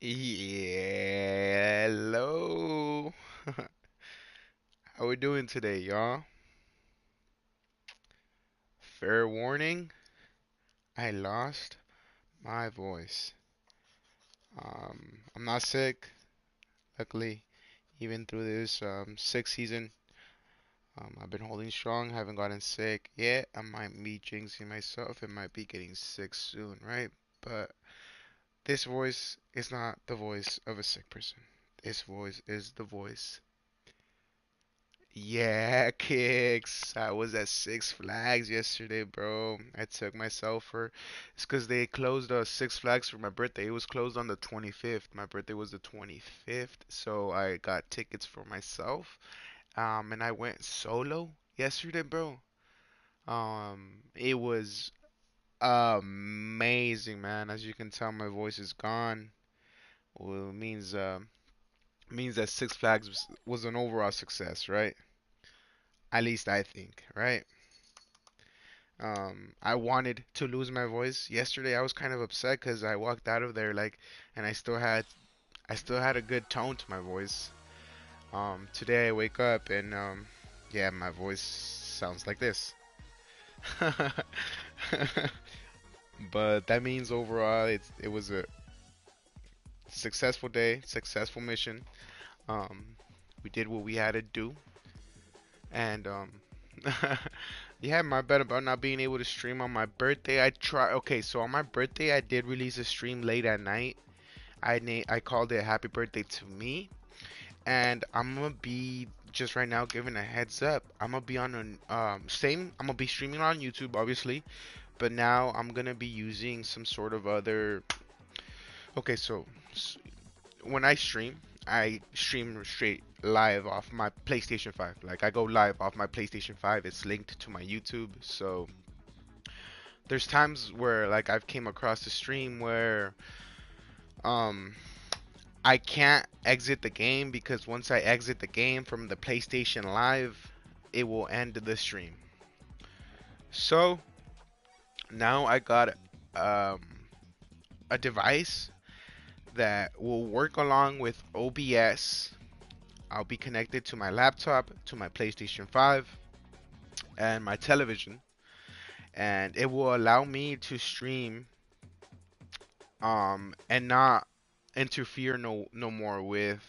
Yeah, hello. How we doing today, y'all? Fair warning, I lost my voice. I'm not sick, luckily. Even through this sick season, I've been holding strong, haven't gotten sick yet. I might be jinxing myself and might be getting sick soon, right? But this voice is not the voice of a sick person. This voice is the voice. Yeah, kicks. I was at Six Flags yesterday, bro. I took myself for. It's because they closed Six Flags for my birthday. It was closed on the 25th. My birthday was the 25th, so I got tickets for myself. And I went solo yesterday, bro. It was amazing, man. As you can tell, my voice is gone. Well, it means that Six Flags was an overall success, right? At least I think, right? I wanted to lose my voice. Yesterday I was kind of upset because I walked out of there like, and I still had a good tone to my voice. Today I wake up and yeah, my voice sounds like this. But that means overall it was a successful day, successful mission. Um, we did what we had to do, and yeah, my bad about not being able to stream on my birthday. I try. Okay, so on my birthday, I did release a stream late at night. I called it Happy Birthday to Me, and I'm gonna be just right now giving a heads up. I'm gonna be on an same. I'm gonna be streaming on YouTube, obviously, but now I'm gonna be using some sort of other. Okay, so when I stream straight live off my PlayStation 5. Like I go live off my PlayStation 5. It's linked to my YouTube. So there's times where like I've came across a stream where um I can't exit the game because once I exit the game from the PlayStation Live, it will end the stream. So now I got um a device that will work along with OBS. I'll be connected to my laptop, to my PlayStation 5, and my television, and it will allow me to stream and not interfere no more with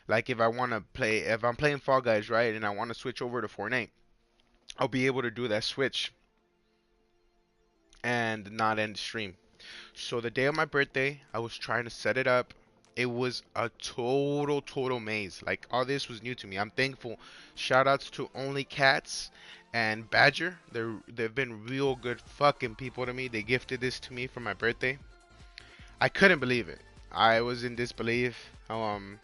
like if I'm playing Fall Guys, right, and I want to switch over to Fortnite, I'll be able to do that switch and not end the stream. So the day of my birthday, I was trying to set it up. It was a total maze. Like all this was new to me. I'm thankful. Shout outs to Only Cats and Badger. They've been real good fucking people to me. They gifted this to me for my birthday. I couldn't believe it. I was in disbelief. Not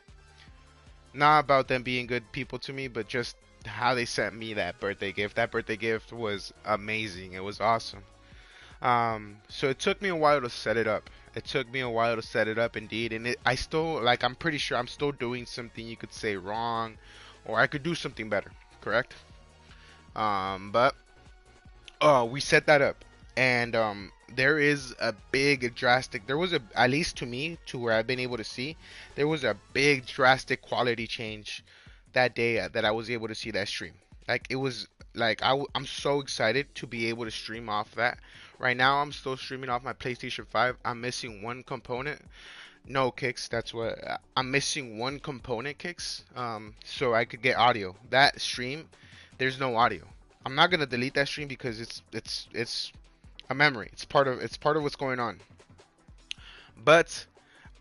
about them being good people to me, but just how they sent me that birthday gift. That birthday gift was amazing. It was awesome. So it took me a while to set it up. It took me a while to set it up indeed, and I still like I'm pretty sure I'm still doing something you could say wrong, or I could do something better. Correct? But we set that up, and there is a big drastic. There was a at least to me to where I've been able to see, there was a big drastic quality change that day that I was able to see that stream. Like it was like I'm so excited to be able to stream off that. Right now I'm still streaming off my PlayStation 5. I'm missing one component. No kicks. That's what I'm missing one component kicks. So I could get audio. That stream, there's no audio. I'm not gonna delete that stream because it's a memory. It's part of what's going on. But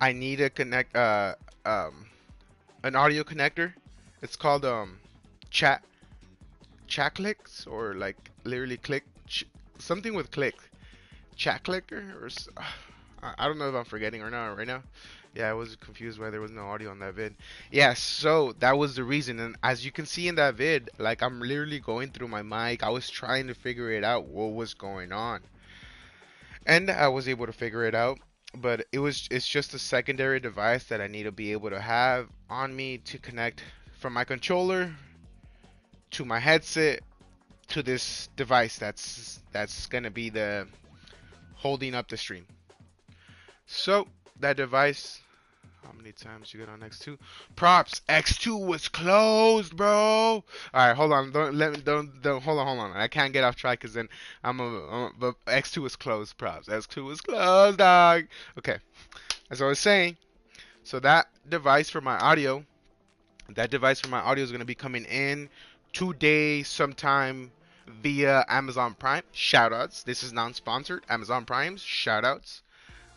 I need to connect um an audio connector. It's called chat chat clicks or like literally something with click chat clicker I don't know if I'm forgetting or not right now. Yeah, I was confused why there was no audio on that vid. Yeah, so that was the reason, and as you can see in that vid, like I'm literally going through my mic. I was trying to figure it out what was going on, and I was able to figure it out. But it's just a secondary device that I need to be able to have on me to connect from my controller to my headset to this device that's gonna be the holding up the stream. So that device How many times you get on X2? Props. X2 was closed, bro. All right, hold on. Don't hold on. I can't get off track because then but X2 was closed. Props. X2 was closed, dog. Okay, as I was saying, so that device for my audio is gonna be coming in today sometime via Amazon Prime. Shoutouts. This is non-sponsored. Amazon Prime's shoutouts.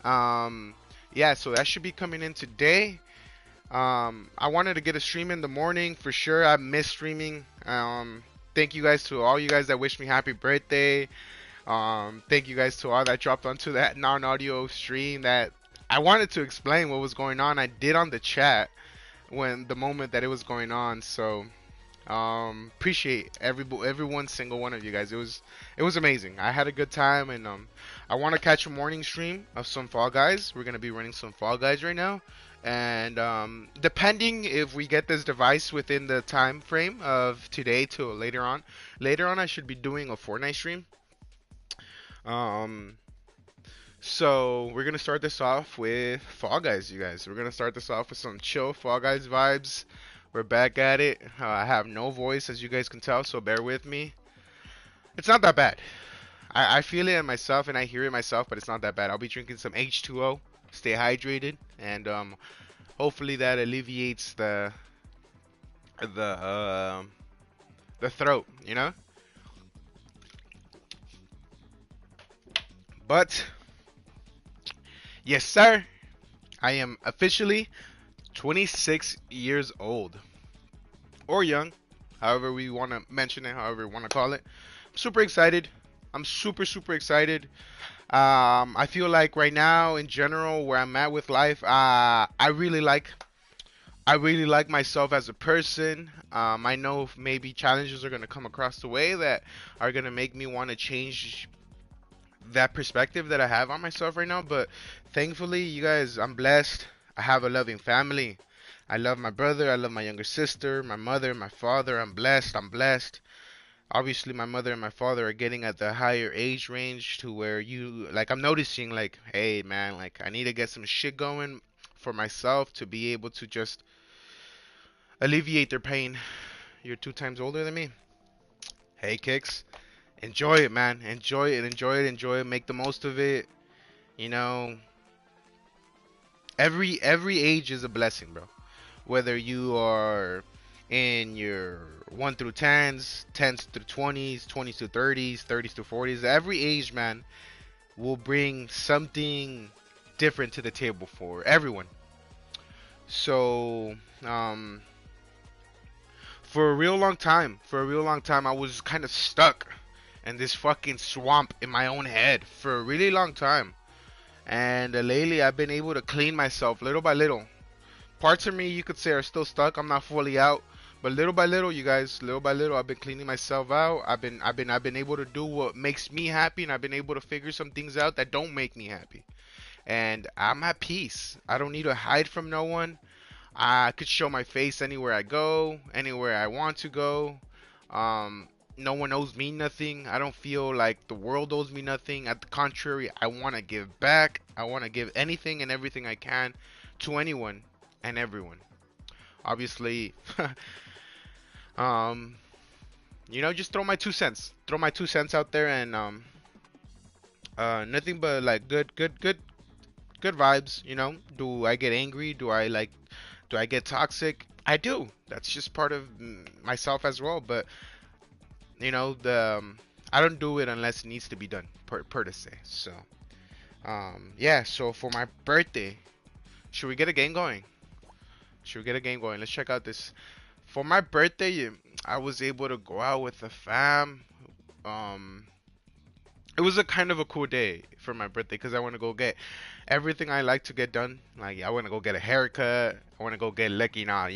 Um, yeah, so that should be coming in today. I wanted to get a stream in the morning for sure. I miss streaming. Thank you guys to all you guys that wished me happy birthday. Thank you guys to all that dropped onto that non-audio stream that I wanted to explain what was going on. I did on the chat when the moment that it was going on. So appreciate every one single one of you guys. It was amazing. I had a good time, and I want to catch a morning stream of some Fall Guys. We're gonna be running some Fall Guys right now, and depending if we get this device within the time frame of today to later on I should be doing a Fortnite stream. Um, so we're gonna start this off with Fall Guys, you guys. We're gonna start this off with some chill Fall Guys vibes. We're back at it. I have no voice, as you guys can tell, so bear with me. It's not that bad. I feel it in myself and I hear it myself, but it's not that bad. I'll be drinking some H2O, stay hydrated, and hopefully that alleviates the uh, the throat, you know. But yes, sir, I am officially 26 years old or young, however we want to mention it, however we want to call it. I'm super excited. I'm super excited. I feel like right now, in general, where I'm at with life, I really like myself as a person. I know maybe challenges are gonna come across the way that are gonna make me want to change that perspective that I have on myself right now. But thankfully, you guys, I'm blessed. I have a loving family. I love my brother. I love my younger sister, my mother, my father. I'm blessed. I'm blessed. Obviously, my mother and my father are getting at the higher age range to where I'm noticing, like, hey, man, like, I need to get some shit going for myself to be able to just alleviate their pain. You're 2 times older than me. Hey, Kicks. Enjoy it, man. Enjoy it, enjoy it, enjoy it. Make the most of it. You know, every age is a blessing, bro. Whether you are in your 1 through 10s, 10s through 20s, 20s to 30s, 30s to 40s, every age, man, will bring something different to the table for everyone. So, for a real long time, I was kind of stuck in this fucking swamp in my own head for a really long time. And lately, I've been able to clean myself little by little. Parts of me, you could say, are still stuck. I'm not fully out, but little by little, you guys, little by little, I've been cleaning myself out. I've been able to do what makes me happy, and I've been able to figure some things out that don't make me happy. And I'm at peace. I don't need to hide from no one. I could show my face anywhere I go, anywhere I want to go. Um, no one owes me nothing. I don't feel like the world owes me nothing. At the contrary, I want to give back. I want to give anything and everything I can to anyone and everyone. Obviously, um, just throw my 2 cents. Throw my 2 cents out there, and nothing but like good vibes. Do I get angry? Do I get toxic? I do. That's just part of myself as well. But the I don't do it unless it needs to be done, per se. So, yeah. So for my birthday, should we get a game going? Should we get a game going? Let's check out this. For my birthday, I was able to go out with the fam. Um, it was a kind of a cool day for my birthday because I want to go get everything I like to get done. Like I want to go get a haircut. I want to go get lucky now.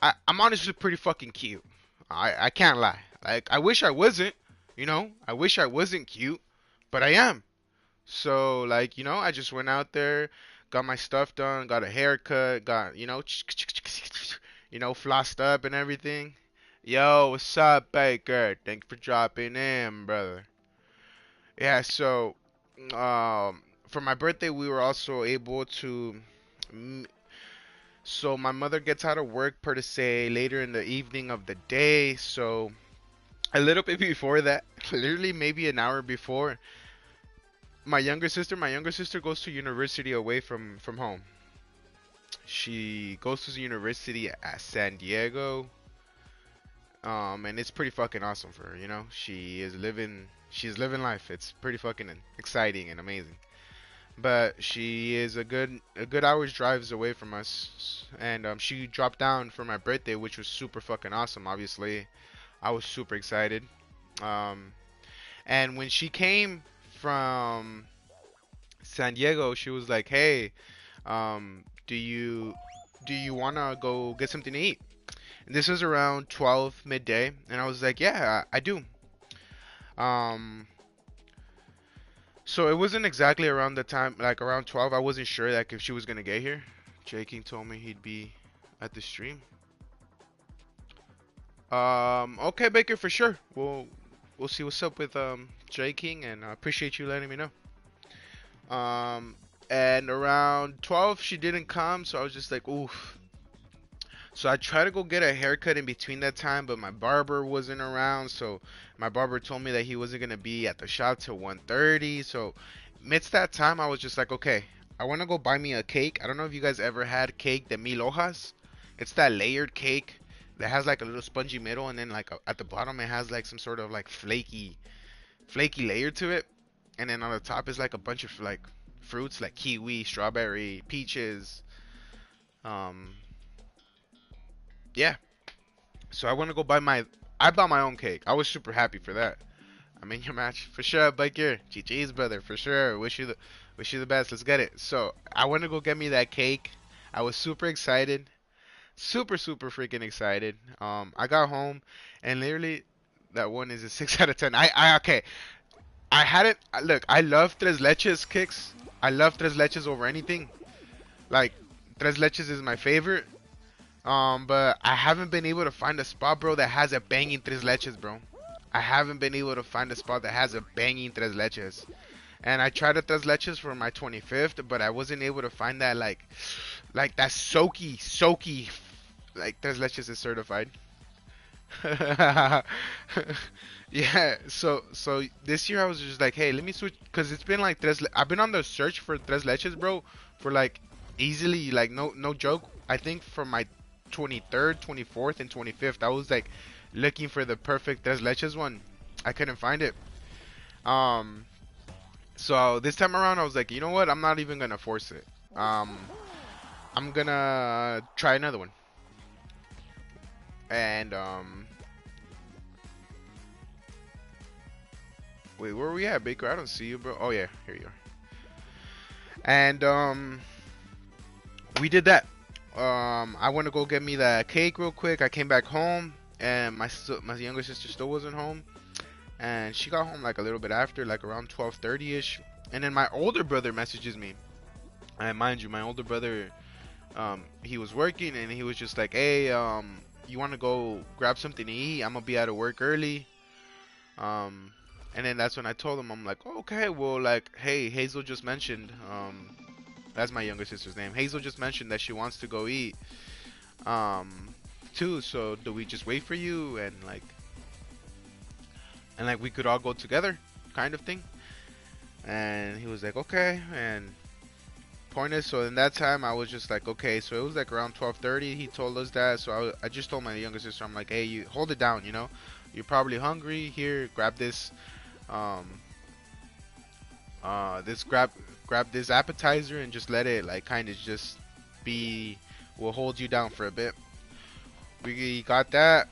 I'm honestly pretty fucking cute. I can't lie. Like I wish I wasn't. I wish I wasn't cute, but I am. So like I just went out there, got my stuff done, got a haircut, got flossed up and everything. Yo, what's up, Baker? Thanks for dropping in, brother. Yeah, so for my birthday, we were also able to Mm, So my mother gets out of work per se later in the evening of the day. So a little bit before that, literally maybe an hour before, my younger sister goes to university away from home. She goes to the university at San Diego, and it's pretty fucking awesome for her. She's living life. It's pretty fucking exciting and amazing. But she is a good hour's drives away from us, and she dropped down for my birthday, which was super fucking awesome. Obviously, I was super excited. Um, and when she came from San Diego, she was like, "Hey, do you wanna go get something to eat?" And this was around 12 midday, and I was like, "Yeah, I do." Um, so it wasn't exactly around the time, like around 12. I wasn't sure like if she was gonna get here. Jay King told me he'd be at the stream. Okay, Baker, for sure. We'll see what's up with Jay King, and I appreciate you letting me know. Um, and around 12, she didn't come, so I was just like, oof. So I tried to go get a haircut in between that time, but my barber wasn't around. So my barber told me that he wasn't gonna be at the shop till 1:30. So midst that time, I was just like, okay, I want to go buy me a cake. I don't know if you guys ever had cake de mil hojas. It's that layered cake that has like a little spongy middle, and then like at the bottom it has like some sort of like flaky layer to it, and then on the top is like a bunch of like fruits like kiwi, strawberry, peaches. Um, yeah. So I want to go buy my. I bought my own cake. I was super happy for that. I'm in your match for sure, Biker. GG's brother for sure. Wish you the best. Let's get it. So I want to go get me that cake. I was super excited, super freaking excited. I got home and literally that one is a 6 out of 10. I okay. I had it. Look, I love Tres Leches kicks. I love Tres Leches over anything. Like Tres Leches is my favorite. But I haven't been able to find a spot, bro, that has a banging Tres Leches, bro. I haven't been able to find a spot that has a banging Tres Leches. And I tried a Tres Leches for my 25th, but I wasn't able to find that, like that soaky, like Tres Leches is certified. Yeah, so this year I was just like, hey, let me switch, cause it's been like I've been on the search for Tres Leches, bro, for like easily, like no joke. I think from my 23rd, 24th, and 25th, I was like looking for the perfect Tres Leches one. I couldn't find it. Um, so this time around, I was like, you know what? I'm not even gonna force it. I'm gonna try another one. And wait, where are we at, Baker? I don't see you, bro. Oh yeah, here you are. And we did that. I went to go get me that cake real quick. I came back home, and my younger sister still wasn't home, and she got home like a little bit after, like around 12:30 ish. And then my older brother messages me. And mind you, my older brother, he was working, and he was just like, "Hey, you want to go grab something to eat? I'm gonna be out of work early." Um, and then that's when I told him, I'm like, oh, okay, well, like, hey, Hazel just mentioned, that's my younger sister's name. Hazel just mentioned that she wants to go eat, too. So do we just wait for you and like we could all go together, kind of thing? And he was like, okay. And point is, so in that time, I was just like, okay. So it was like around 12:30. He told us that. So I just told my younger sister, I'm like, hey, you hold it down, you know. You're probably hungry. Here, grab this. Um, this grab this appetizer and just let it like kind of just be. We'll hold you down for a bit. We got that.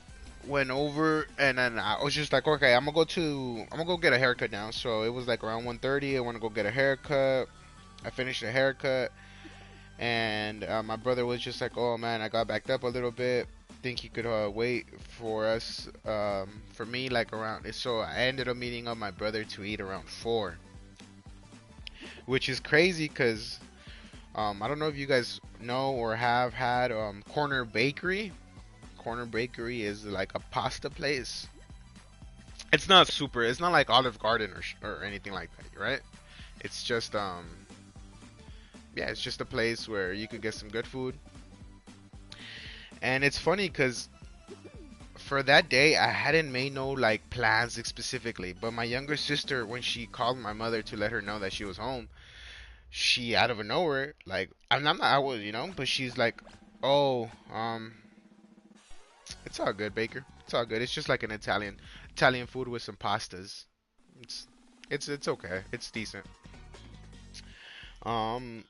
Went over and then I was just like, okay, I'm gonna go get a haircut now. So it was like around 1:30. I want to go get a haircut. I finished the haircut, and my brother was just like, "Oh man, I got backed up a little bit. Think he could wait for us, for me, like around." So I ended up meeting up my brother to eat around 4, which is crazy because I don't know if you guys know or have had Corner Bakery. Corner Bakery is like a pasta place. It's not super. It's not like Olive Garden or anything like that, right? It's just yeah, it's just a place where you could get some good food. And it's funny because for that day, I hadn't made no like plans specifically. But my younger sister, when she called my mother to let her know that she was home, she out of nowhere, like I'm not, I was, but she's like, "Oh, it's all good, Baker. It's all good. It's just like an Italian food with some pastas. It's it's okay. It's decent." Um,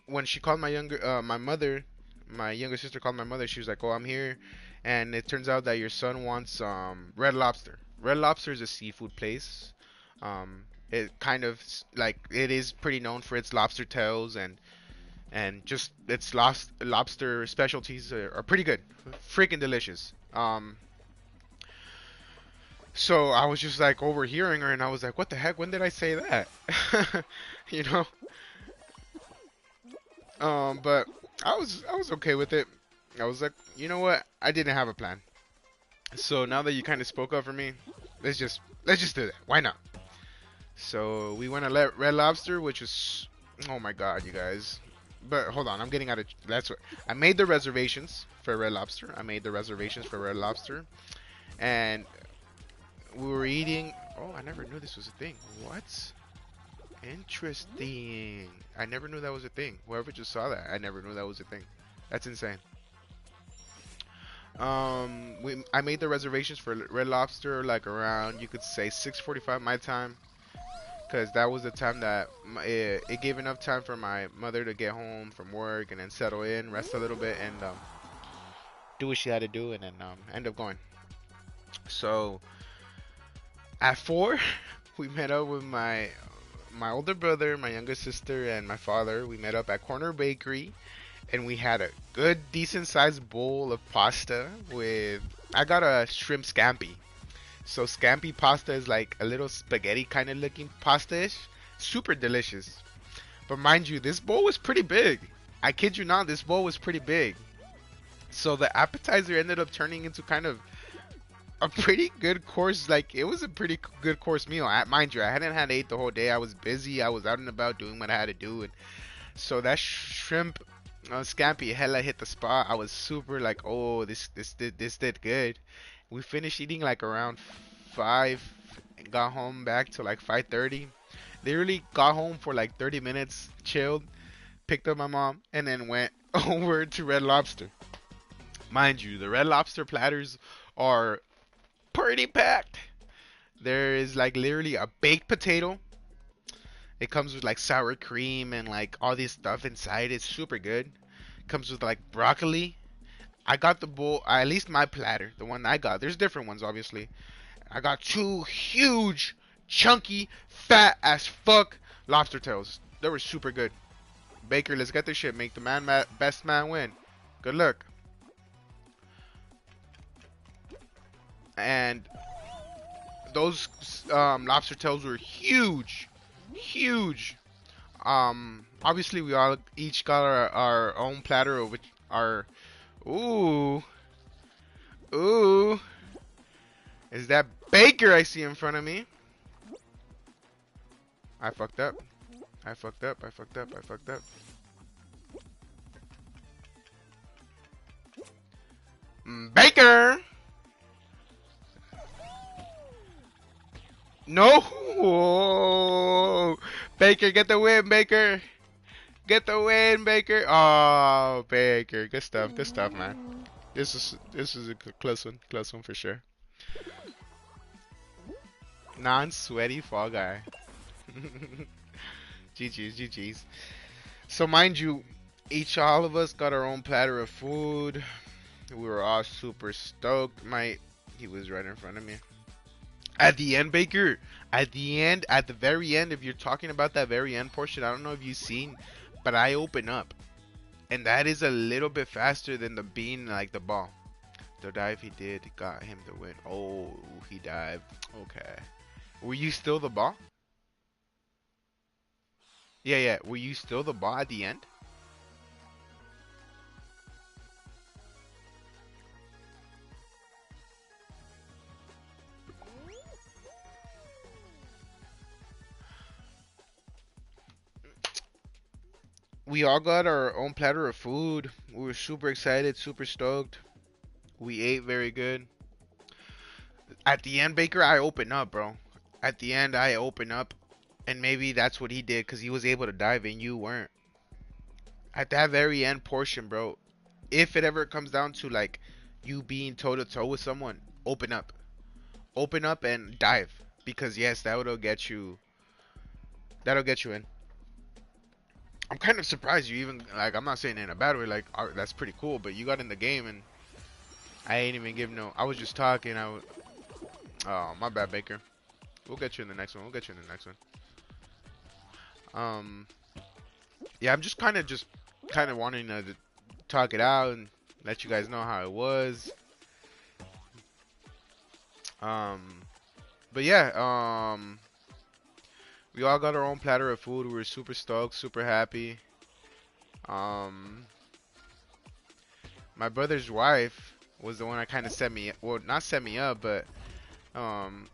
when she called my mother, my younger sister called my mother. She was like, "Oh, I'm here," and it turns out that your son wants Red Lobster. Red Lobster is a seafood place. It kind of like it is pretty known for its lobster tails and just its lobster specialties are pretty good, freaking delicious. So I was just like overhearing her, and I was like, "What the heck? When did I say that?" you know. But I was okay with it. I was like, you know what? I didn't have a plan. So now that you kind of spoke up for me, let's just do that. Why not? So we went to Red Lobster, which was, oh my god, you guys. But hold on, I'm getting out of that's what I made the reservations for Red Lobster. I made the reservations for Red Lobster, and we were eating. Oh, I never knew this was a thing. What? Interesting. I never knew that was a thing. Whoever just saw that, I never knew that was a thing. That's insane. I made the reservations for Red Lobster like around you could say 6:45 my time, because that was the time that it gave enough time for my mother to get home from work and then settle in, rest a little bit, and do what she had to do, and then end up going. So at 4, we met up with my older brother, my younger sister, and my father. We met up at Corner Bakery, and we had a good, decent sized bowl of pasta with. I got a shrimp scampi. So scampi pasta is like a little spaghetti kind of looking pasta-ish. Super delicious. But mind you, this bowl was pretty big. I kid you not, this bowl was pretty big. So the appetizer ended up turning into kind of a pretty good course. Like it was a pretty good course meal. Mind you, I hadn't had ate the whole day. I was busy. I was out and about doing what I had to do, and so that shrimp scampi hella hit the spot. I was super like, oh, this did good. We finished eating like around 5. Got home back to like 5:30. Literally got home for like 30 minutes, chilled, picked up my mom, and then went over to Red Lobster. Mind you, the Red Lobster platters are pretty packed. There is like literally a baked potato. It comes with like sour cream and like all this stuff inside. It's super good. Comes with like broccoli. I got the bowl, at least my platter, the one I got. There's different ones, obviously. I got 2 huge, chunky, fat as fuck lobster tails. They were super good. Baker, let's get this shit. Make the best man win. Good luck. And those lobster tails were huge, huge. Obviously we all each got our own platter of which our. Ooh, ooh. Is that Baker I see in front of me? I fucked up. I fucked up. I fucked up. I fucked up. Baker! No! Baker, get the win, Baker! Get the win, Baker! Oh, Baker. Good stuff. Good stuff, man. This is a close one for sure. Non-sweaty fall guy. GG's, GG's. So mind you, all of us got our own platter of food. We were all super stoked. He was right in front of me. At the end, Baker, at the very end, if you're talking about that very end portion, I don't know if you've seen, but I open up. And that is a little bit faster than the bean, like the ball. The dive he did got him the win. Oh, he dived. Okay. Were you still the ball? Yeah, yeah. Were you still the ball at the end? we all got our own platter of food. We were super excited, super stoked. We ate very good. At the end, Baker, I opened up, bro. At the end, I opened up, and maybe that's what he did because he was able to dive and you weren't. At that very end portion, bro, if it ever comes down to like you being toe to toe with someone, open up. Open up and dive. Because yes, that'll get you in. I'm kind of surprised you even like I'm not saying it in a bad way, like that's pretty cool, but you got in the game and I ain't even give no I was just talking, oh my bad Baker. We'll get you in the next one. We'll get you in the next one. Um yeah, I'm just kind of wanting to talk it out and let you guys know how it was. Um but yeah, we all got our own platter of food. We were super stoked, super happy. Um, my brother's wife was the one that kind of set me, well, not set me up, but um,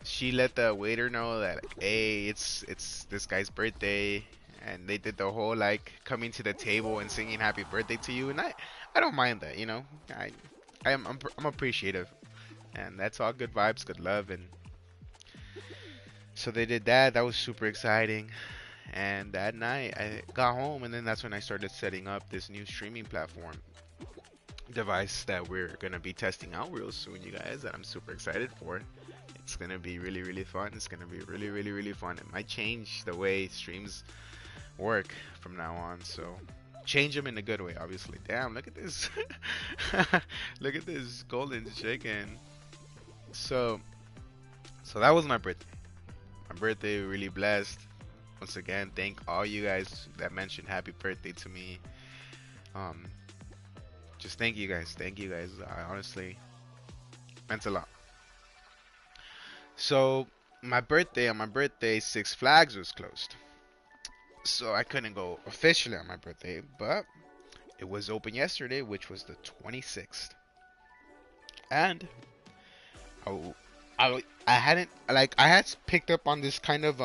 she let the waiter know that, like, hey, it's this guy's birthday, and they did the whole like coming to the table and singing happy birthday to you, and I don't mind that, you know. I'm appreciative, and that's all good vibes, good love, and so they did that. That was super exciting. And that night I got home, and then that's when I started setting up this new streaming platform device that we're gonna be testing out real soon, you guys, that I'm super excited for. It's gonna be really, really fun. It's gonna be really, really, really fun. It might change the way streams work from now on, so change them in a good way, obviously. Damn, look at this. Look at this golden chicken. So that was my birthday. My birthday, really blessed. Once again, thank all you guys that mentioned happy birthday to me. Um, just thank you guys. Thank you guys. I honestly meant a lot. So on my birthday, Six Flags was closed. So I couldn't go officially on my birthday, but it was open yesterday, which was the 26th. And I hadn't like I had picked up on this kind of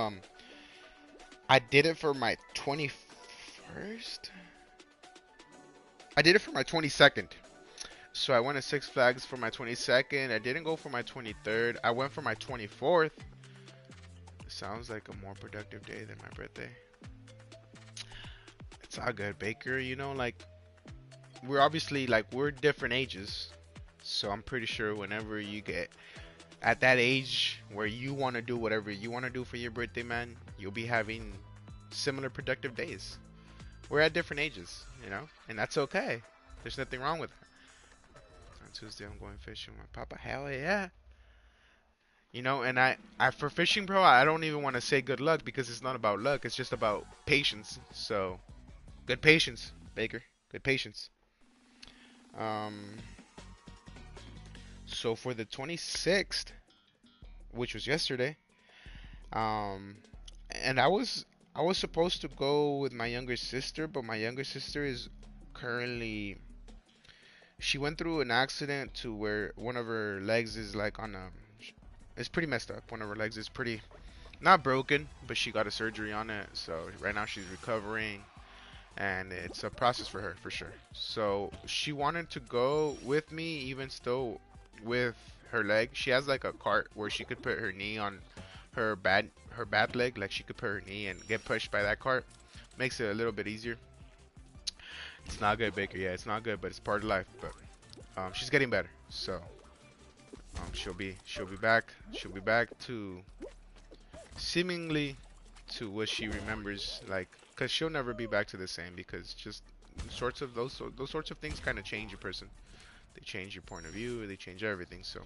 I did it for my 21st. I did it for my 22nd. So I went to Six Flags for my 22nd. I didn't go for my 23rd. I went for my 24th. Sounds like a more productive day than my birthday. It's all good, Baker. You know, like we're obviously like we're different ages. So I'm pretty sure whenever you get at that age where you want to do whatever you want to do for your birthday, man, you'll be having similar productive days. We're at different ages, you know, and that's okay. There's nothing wrong with that. On Tuesday, I'm going fishing with my papa. Hell yeah. You know, and I for fishing, bro, I don't even want to say good luck because it's not about luck. It's just about patience. So, good patience, Baker. Good patience. Um, so for the 26th, which was yesterday, um, and I was supposed to go with my younger sister, but my younger sister is currently she went through an accident to where one of her legs is like on a it's pretty messed up. One of her legs is pretty not broken, but she got a surgery on it. So right now she's recovering and it's a process for her for sure. So she wanted to go with me even still with her leg. She has like a cart where she could put her knee on her bad leg, like she could put her knee and get pushed by that cart. Makes it a little bit easier. It's not good, Baker. Yeah, it's not good, but it's part of life. But she's getting better, so she'll be back. She'll be back to seemingly to what she remembers, like, cause she'll never be back to the same because just sorts of those sorts of things kind of change a person. They change your point of view. They change everything. So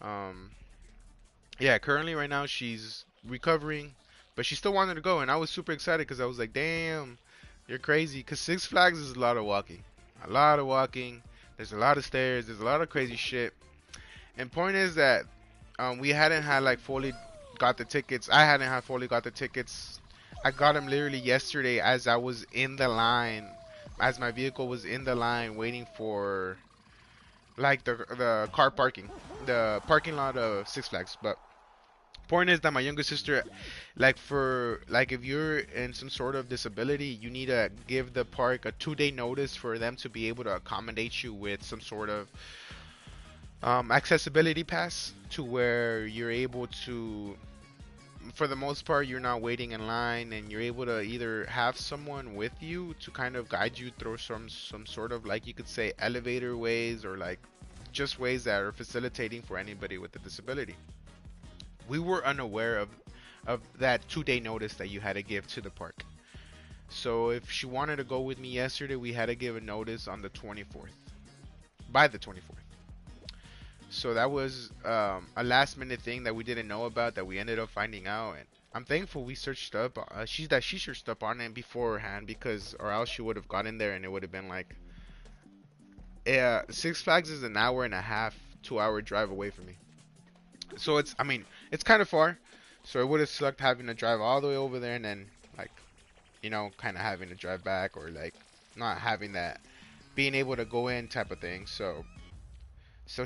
um, yeah, currently right now she's recovering, but she still wanted to go, and I was super excited because I was like, damn, you're crazy. Cause Six Flags is a lot of walking, a lot of walking. There's a lot of stairs. There's a lot of crazy shit. And point is that we hadn't had like fully got the tickets. I hadn't had fully got the tickets. I got them literally yesterday as I was in the line, as my vehicle was in the line waiting for like the car parking, the parking lot of Six Flags. But Point is that my younger sister, like for like if you're in some sort of disability, you need to give the park a 2 day notice for them to be able to accommodate you with some sort of accessibility pass to where you're able to, for the most part, you're not waiting in line, and you're able to either have someone with you to kind of guide you through some sort of, like, you could say, elevator ways, or like just ways that are facilitating for anybody with a disability. We were unaware of that 2 day notice that you had to give to the park. So if she wanted to go with me yesterday, we had to give a notice on the 24th, by the 24th. So that was a last minute thing that we didn't know about, that we ended up finding out, and I'm thankful we searched up. She searched up on it beforehand, because or else she would have gotten there and it would have been like, yeah, Six Flags is an hour and a half, 2 hour drive away from me. So it's, I mean, it's kind of far. So it would have sucked having to drive all the way over there and then, like, kind of having to drive back, or like not having that being able to go in type of thing. So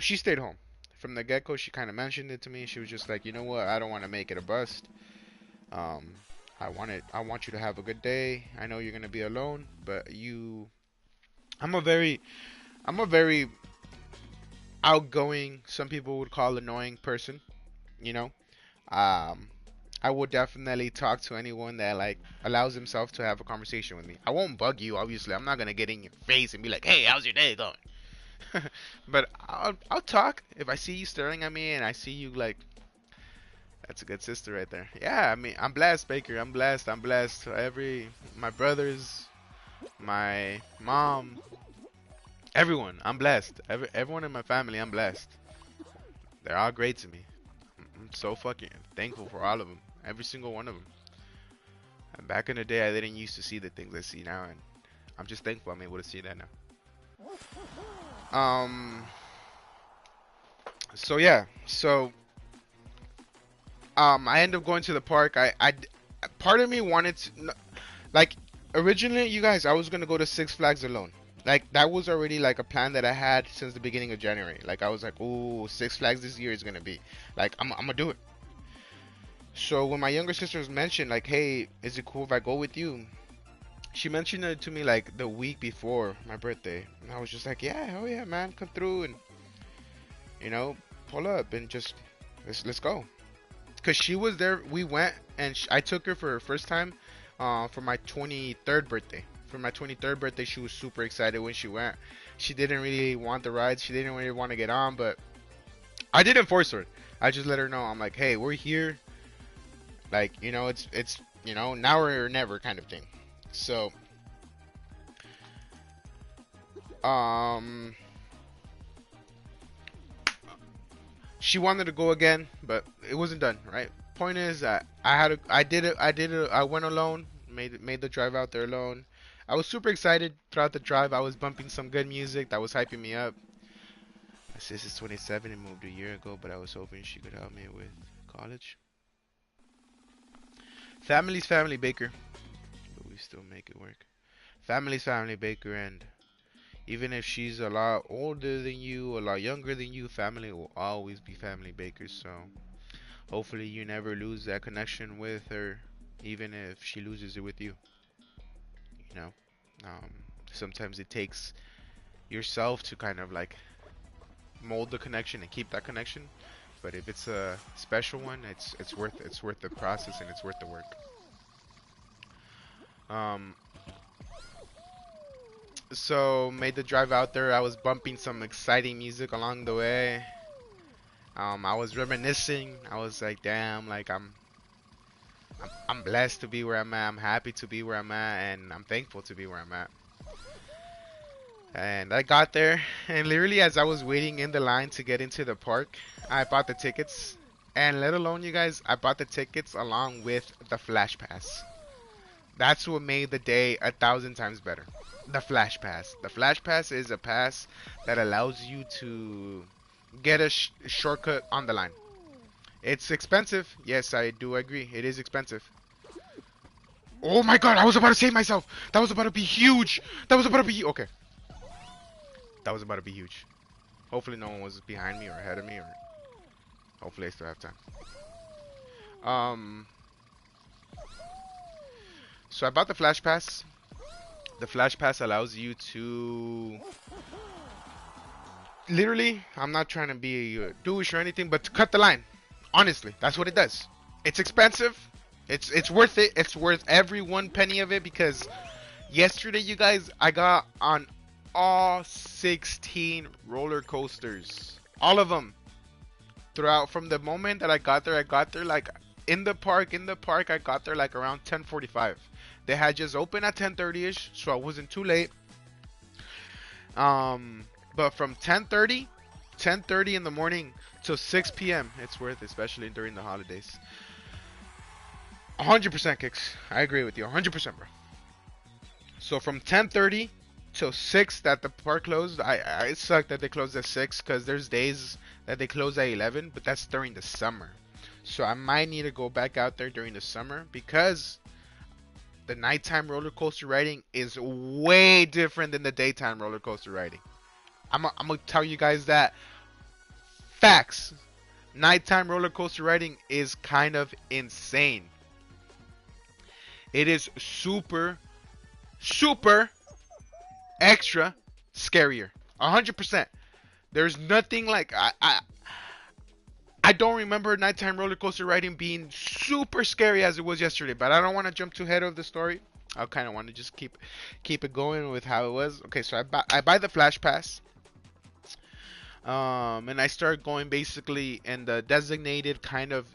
she stayed home. From the get-go, she kind of mentioned it to me. She was just like, you know what, I don't want to make it a bust. Um, I want you to have a good day. I know you're gonna be alone, but I'm a very, I'm a very outgoing, some people would call annoying person. You know, um, I will definitely talk to anyone that like allows himself to have a conversation with me. I won't bug you, obviously. I'm not gonna get in your face and be like, "Hey, how's your day going?" But I'll talk if I see you staring at me and I see you like, that's a good sister right there. Yeah, I mean, I'm blessed, Baker. I'm blessed. I'm blessed. My brothers, my mom, everyone. I'm blessed. Everyone in my family, I'm blessed. They're all great to me. I'm so fucking thankful for all of them. Every single one of them. And back in the day, I didn't used to see the things I see now, and I'm just thankful I'm able to see that now. Um. So yeah. I ended up going to the park. Part of me wanted to, like, originally, you guys, I was gonna go to Six Flags alone. Like, that was already like a plan that I had since the beginning of January. Like, I was like, "Oh, Six Flags this year is gonna be like, I'm gonna do it." So when my younger sisters mentioned like, "Hey, is it cool if I go with you?" She mentioned it to me like the week before my birthday, and I was just like, "Yeah, hell yeah, man, come through and you know, pull up and just let's go." Cause she was there, we went, and I took her for her first time, for my 23rd birthday. For my 23rd birthday, she was super excited when she went. She didn't really want the rides. She didn't really want to get on, but I didn't force her. I just let her know. I'm like, "Hey, we're here. Like, it's now or never kind of thing." So, um, she wanted to go again, but it wasn't done, right? Point is that I went alone, made the drive out there alone. I was super excited throughout the drive. I was bumping some good music that was hyping me up. My sister's 27 and moved a year ago, but I was hoping she could help me with college. Family's family, Baker, but we still make it work. Family's family, Baker, and even if she's a lot older than you, a lot younger than you, family will always be family, Baker. So hopefully you never lose that connection with her, even if she loses it with you. You know, um, sometimes it takes yourself to kind of like mold the connection and keep that connection. But if it's a special one, it's worth the process, and it's worth the work. Um, so made the drive out there. I was bumping some exciting music along the way. I was reminiscing. I was like, damn, like I'm blessed to be where I'm at. I'm happy to be where I'm at, and I'm thankful to be where I'm at. And I got there, and literally as I was waiting in the line to get into the park, I bought the tickets. And let alone, you guys, I bought the tickets along with the Flash Pass. That's what made the day 1,000 times better. The Flash Pass. The Flash Pass is a pass that allows you to get a shortcut on the line. It's expensive. Yes, I do agree. It is expensive. Oh my god, I was about to save myself. That was about to be huge. That was about to be... Okay. That was about to be huge. Hopefully no one was behind me or ahead of me, or hopefully I still have time. Um, so I bought the Flash Pass. The Flash Pass allows you to literally, I'm not trying to be a douche or anything, but to cut the line. Honestly, that's what it does. It's expensive. It's worth it. It's worth every one penny of it because yesterday, you guys, I got on all 16 roller coasters. All of them. Throughout from the moment that I got there like in the park, I got there like around 10:45. They had just opened at 10:30ish, so I wasn't too late. Um, but from 10:30 in the morning till 6 p.m., it's worth it, especially during the holidays. 100% kicks. I agree with you, 100%, bro. So from 10:30 till 6 that the park closed. I it sucked that they closed at 6 because there's days that they close at 11, but that's during the summer. So I might need to go back out there during the summer because the nighttime roller coaster riding is way different than the daytime roller coaster riding. I'm gonna tell you guys that facts. Nighttime roller coaster riding is kind of insane. It is super, super extra scarier. 100%. There's nothing like I don't remember nighttime roller coaster riding being super scary as it was yesterday, but I don't want to jump too ahead of the story. I kind of want to just keep it going with how it was. Okay, so I buy the Flash Pass, and I start going basically in the designated kind of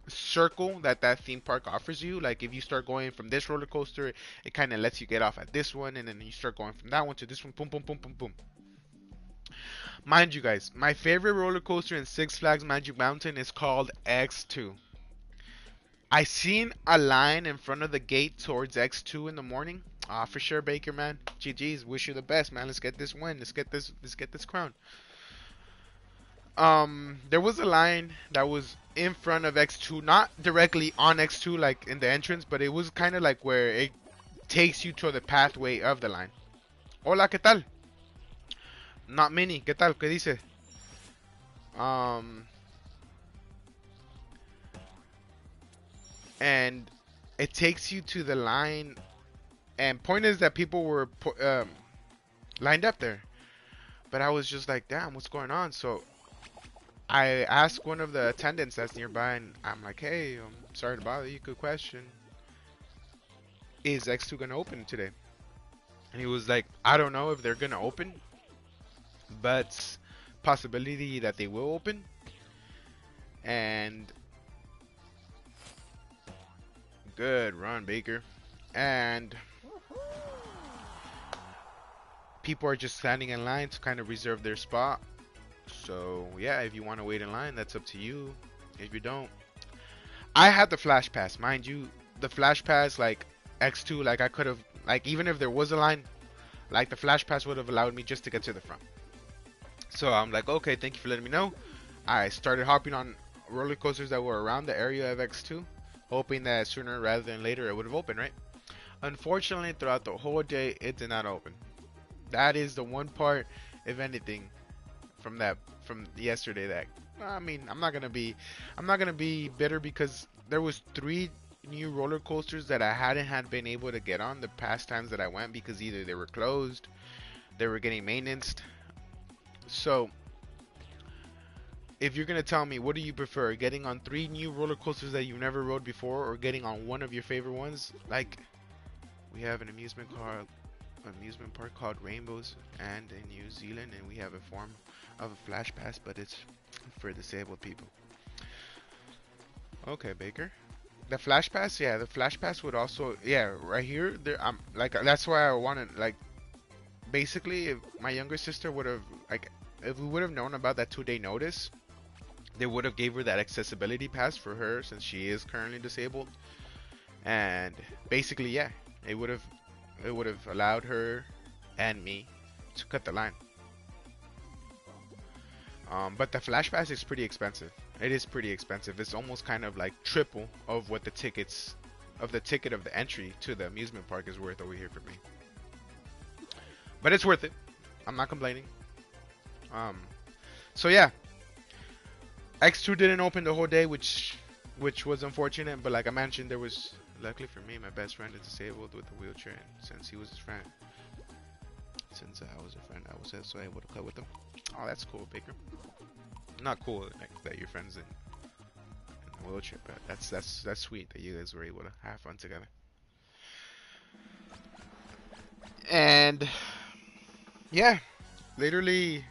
circle that theme park offers you. Like if you start going from this roller coaster, it kind of lets you get off at this one, and then you start going from that one to this one. Boom, boom, boom, boom, boom. Mind you guys, my favorite roller coaster in Six Flags Magic Mountain is called X2. I seen a line in front of the gate towards X2 in the morning. Ah, for sure, Baker, man. GG's, wish you the best, man. Let's get this win. Let's get this crown. There was a line that was in front of X2, not directly on X2 like in the entrance, but it was kind of like where it takes you to the pathway of the line. Hola, ¿qué tal? Not many. ¿Qué tal? ¿Qué dice? Um, and it takes you to the line. And point is that people were lined up there, but I was just like, damn, what's going on? So I asked one of the attendants that's nearby, and I'm like, hey, I'm sorry to bother you. Good question. Is X2 gonna open today? And he was like, I don't know if they're gonna open, but possibility that they will open. And good run, Baker. And people are just standing in line to kind of reserve their spot. So yeah, if you want to wait in line, that's up to you. If you don't, I had the Flash Pass, mind you. The Flash Pass, like X2, like I could have, like even if there was a line, like the Flash Pass would have allowed me just to get to the front. So I'm like, okay, thank you for letting me know. I started hopping on roller coasters that were around the area of X2, hoping that sooner rather than later it would have opened, right? Unfortunately, throughout the whole day, it did not open. That is the one part, if anything, from yesterday that I mean, I'm not gonna be bitter because there was 3 new roller coasters that I hadn't had been able to get on the past times that I went because either they were closed, they were getting maintenance. So if you're gonna tell me, what do you prefer, getting on 3 new roller coasters that you've never rode before, or getting on one of your favorite ones? Like we have an amusement park called Rainbows and in New Zealand, and we have a form of a Flash Pass, but it's for disabled people. Okay, Baker. The Flash Pass, yeah, the Flash Pass would also, yeah, right here. There, I'm like, that's why I wanted, like, basically, if my younger sister would have, like, if we would have known about that 2-day notice, they would have gave her that accessibility pass for her since she is currently disabled, and basically, yeah, it would have allowed her and me to cut the line. But the Flash Pass is pretty expensive. It is pretty expensive. It's almost kind of like triple of what the ticket of the entry to the amusement park is worth over here for me. But it's worth it. I'm not complaining. Um, so yeah, X2 didn't open the whole day, which which was unfortunate. But like I mentioned, there was luckily for me, my best friend is disabled with a wheelchair, and since he was his friend, since I was a friend, I was also able to play with him. Oh, that's cool, Baker. Not cool like, that your friends in a wheelchair, but that's sweet that you guys were able to have fun together. And yeah, literally,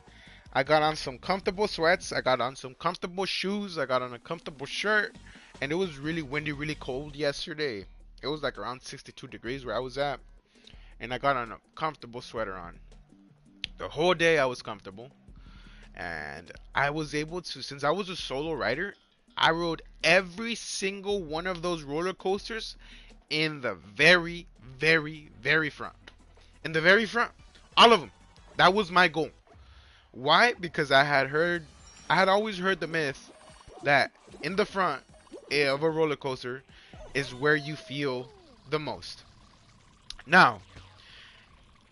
I got on some comfortable sweats. I got on some comfortable shoes. I got on a comfortable shirt, and it was really windy, really cold yesterday. It was like around 62 degrees where I was at, and I got on a comfortable sweater on. The whole day I was comfortable, and I was able to, since I was a solo rider, I rode every single one of those roller coasters in the very, very, very front. In the very front, all of them. That was my goal. Why? Because I had always heard the myth that in the front of a roller coaster is where you feel the most. Now,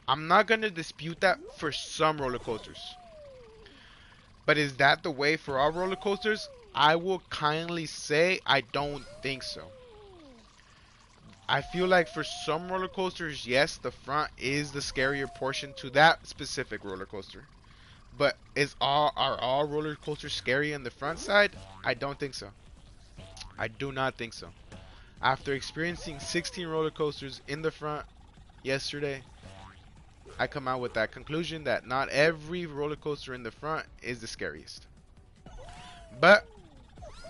I'm not gonna dispute that for some roller coasters. But is that the way for all roller coasters? I will kindly say I don't think so. I feel like for some roller coasters, yes, the front is the scarier portion to that specific roller coaster. But are all roller coasters scary on the front side? I don't think so. I do not think so. After experiencing 16 roller coasters in the front yesterday, I come out with that conclusion that not every roller coaster in the front is the scariest. But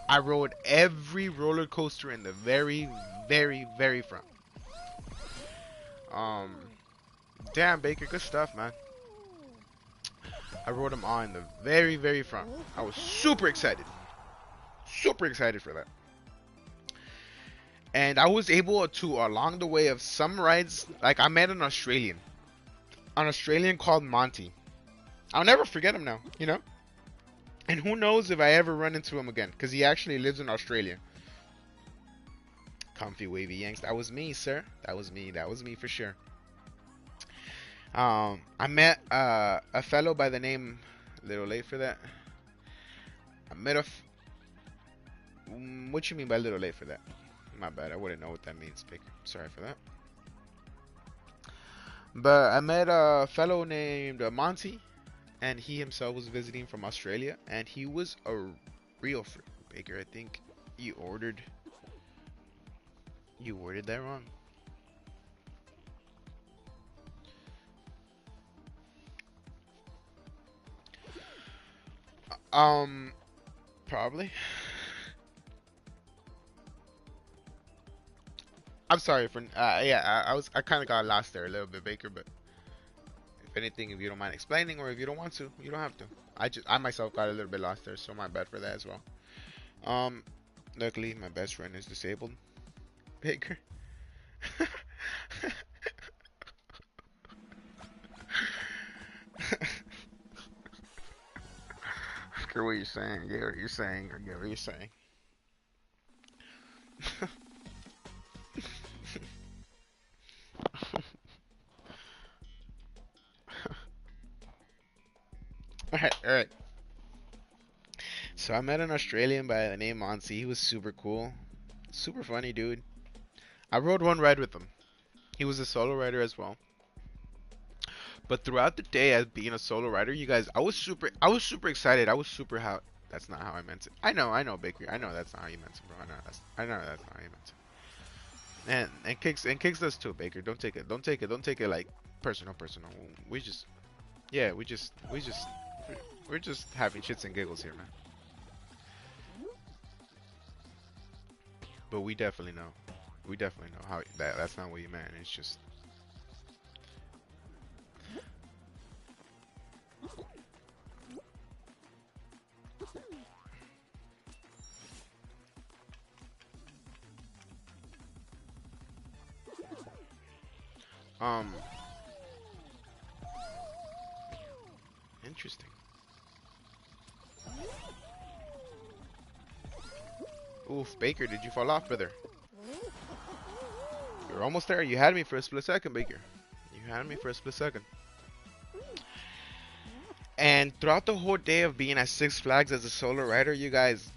I rode every roller coaster in the very, very, very front. Um, Damn, Baker, good stuff, man. I rode them all in the very, very front. I was super excited. Super excited for that. And I was able to, along the way of some rides, like I met an Australian called Monty. I'll never forget him now, you know? And who knows if I ever run into him again, because he actually lives in Australia. Comfy wavy yanks. That was me, sir. That was me. That was me for sure. I met a fellow by the name, a little late for that. I met what you mean by a little late for that? My bad. I wouldn't know what that means, Baker. Sorry for that. But I met a fellow named Monty, and he himself was visiting from Australia, and he was a real freak, Baker. I think you ordered that wrong. Probably. I'm sorry for yeah, I kind of got lost there a little bit, Baker, but if anything, if you don't mind explaining, or if you don't want to, you don't have to. I myself got a little bit lost there, so my bad for that as well. Um, Luckily my best friend is disabled, Baker. I get what you're saying. Get what you're saying. I get what you're saying. Alright, alright. So I met an Australian by the name Monsi. He was super cool. Super funny dude. I rode one ride with him. He was a solo rider as well. But throughout the day as being a solo rider, you guys, I was super excited. I was super how that's not how I meant it. I know, Bakery. I know that's not how you meant it, bro. I know that's not how you meant it. And Kicks does too, Baker. Don't take it like personal. We just yeah, we're just having shits and giggles here, man. But we definitely know. We definitely know how that's not what you meant. It's just um interesting. Oof, Baker, did you fall off, brother? You're almost there. You had me for a split second, Baker. You had me for a split second. And throughout the whole day of being at Six Flags as a solo rider, you guys,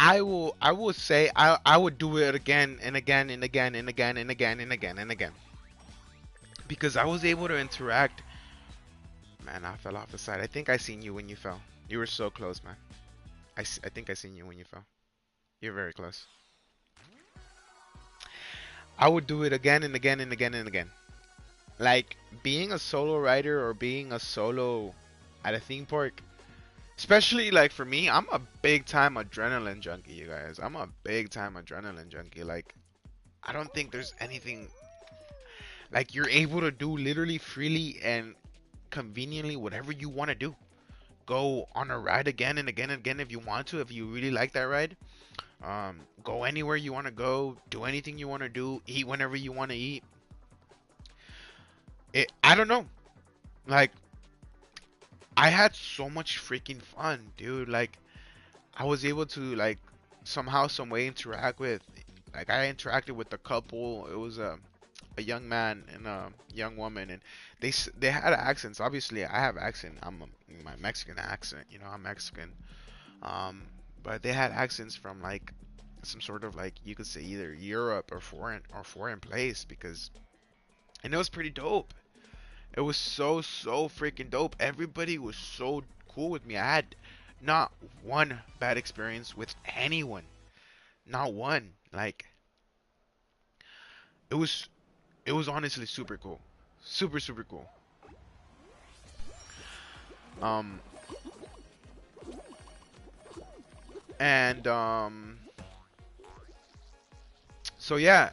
I will say I would do it again and again and again and again and again and again and again because I was able to interact. Man, I fell off the side. I think I seen you when you fell. You were so close, man. I think I seen you when you fell. You're very close. I would do it again and again and again and again. Like being a solo rider or being a solo at a theme park, especially like for me, I'm a big time adrenaline junkie, you guys. I'm a big time adrenaline junkie. Like I don't think there's anything like you're able to do literally freely and conveniently whatever you want to do. Go on a ride again and again and again if you want to, if you really like that ride. Go anywhere you want to go, do anything you want to do, eat whenever you want to eat. I don't know. Like I had so much freaking fun, dude. Like I was able to like somehow, some way interact with. Like I interacted with a couple. It was a young man and a young woman, and they had accents. Obviously, I have accent. My Mexican accent. You know, I'm Mexican. Um, but they had accents from like some sort of like you could say either Europe or foreign place because and it was pretty dope. It was so freaking dope. Everybody was so cool with me. I had not one bad experience with anyone. Not one. Like it was it was honestly super cool. Super cool. Um and so yeah,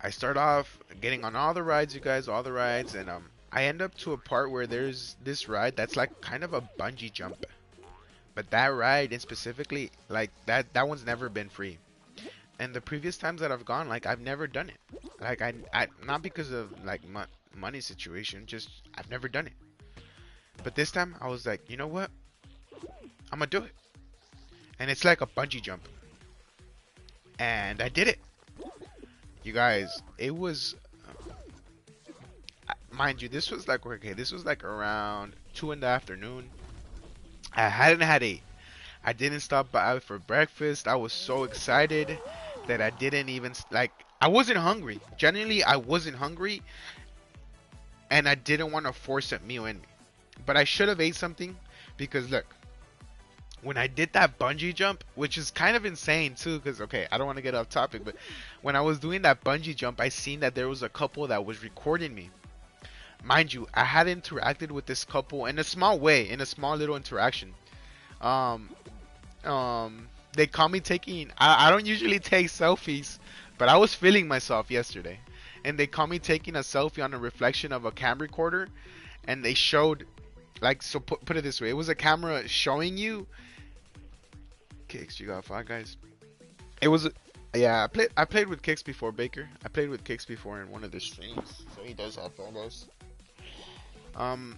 I start off getting on all the rides, you guys, all the rides, and I end up to a part where there's this ride that's like kind of a bungee jump. But that ride in specifically, like that one's never been free. And the previous times that I've gone, like I've never done it. Like I not because of like money situation, just I've never done it. But this time I was like, you know what? I'm gonna do it. And it's like a bungee jump. And I did it. You guys, it was mind you, this was like okay, this was like around 2 in the afternoon. I hadn't had ate. I didn't stop by for breakfast. I was so excited that I didn't even like. I wasn't hungry. Genuinely, I wasn't hungry, and I didn't want to force a meal in me. But I should have ate something because look, when I did that bungee jump, which is kind of insane too, because okay, I don't want to get off topic, but when I was doing that bungee jump, I seen that there was a couple that was recording me. Mind you, I had interacted with this couple in a small way, in a small little interaction. Um, they caught me taking. I don't usually take selfies, but I was feeling myself yesterday, and they caught me taking a selfie on a reflection of a camera recorder, and they showed, like, so put it this way, it was a camera showing you. Kicks, you got five guys. It was, yeah. I played with Kicks before, Baker. I played with Kicks before in one of the streams, so he does have photos. Um,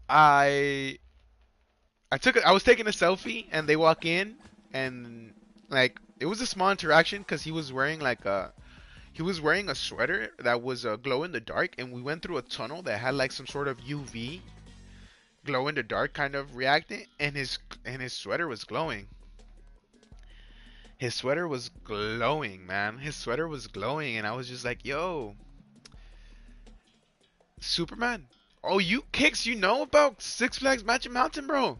I I was taking a selfie and they walk in and like it was a small interaction because he was wearing a sweater that was glow in the dark and we went through a tunnel that had like some sort of UV glow in the dark kind of reacting and his sweater was glowing. His sweater was glowing, man. His sweater was glowing and I was just like, "Yo, Superman. Oh, you Kicks, you know about Six Flags Magic Mountain, bro?"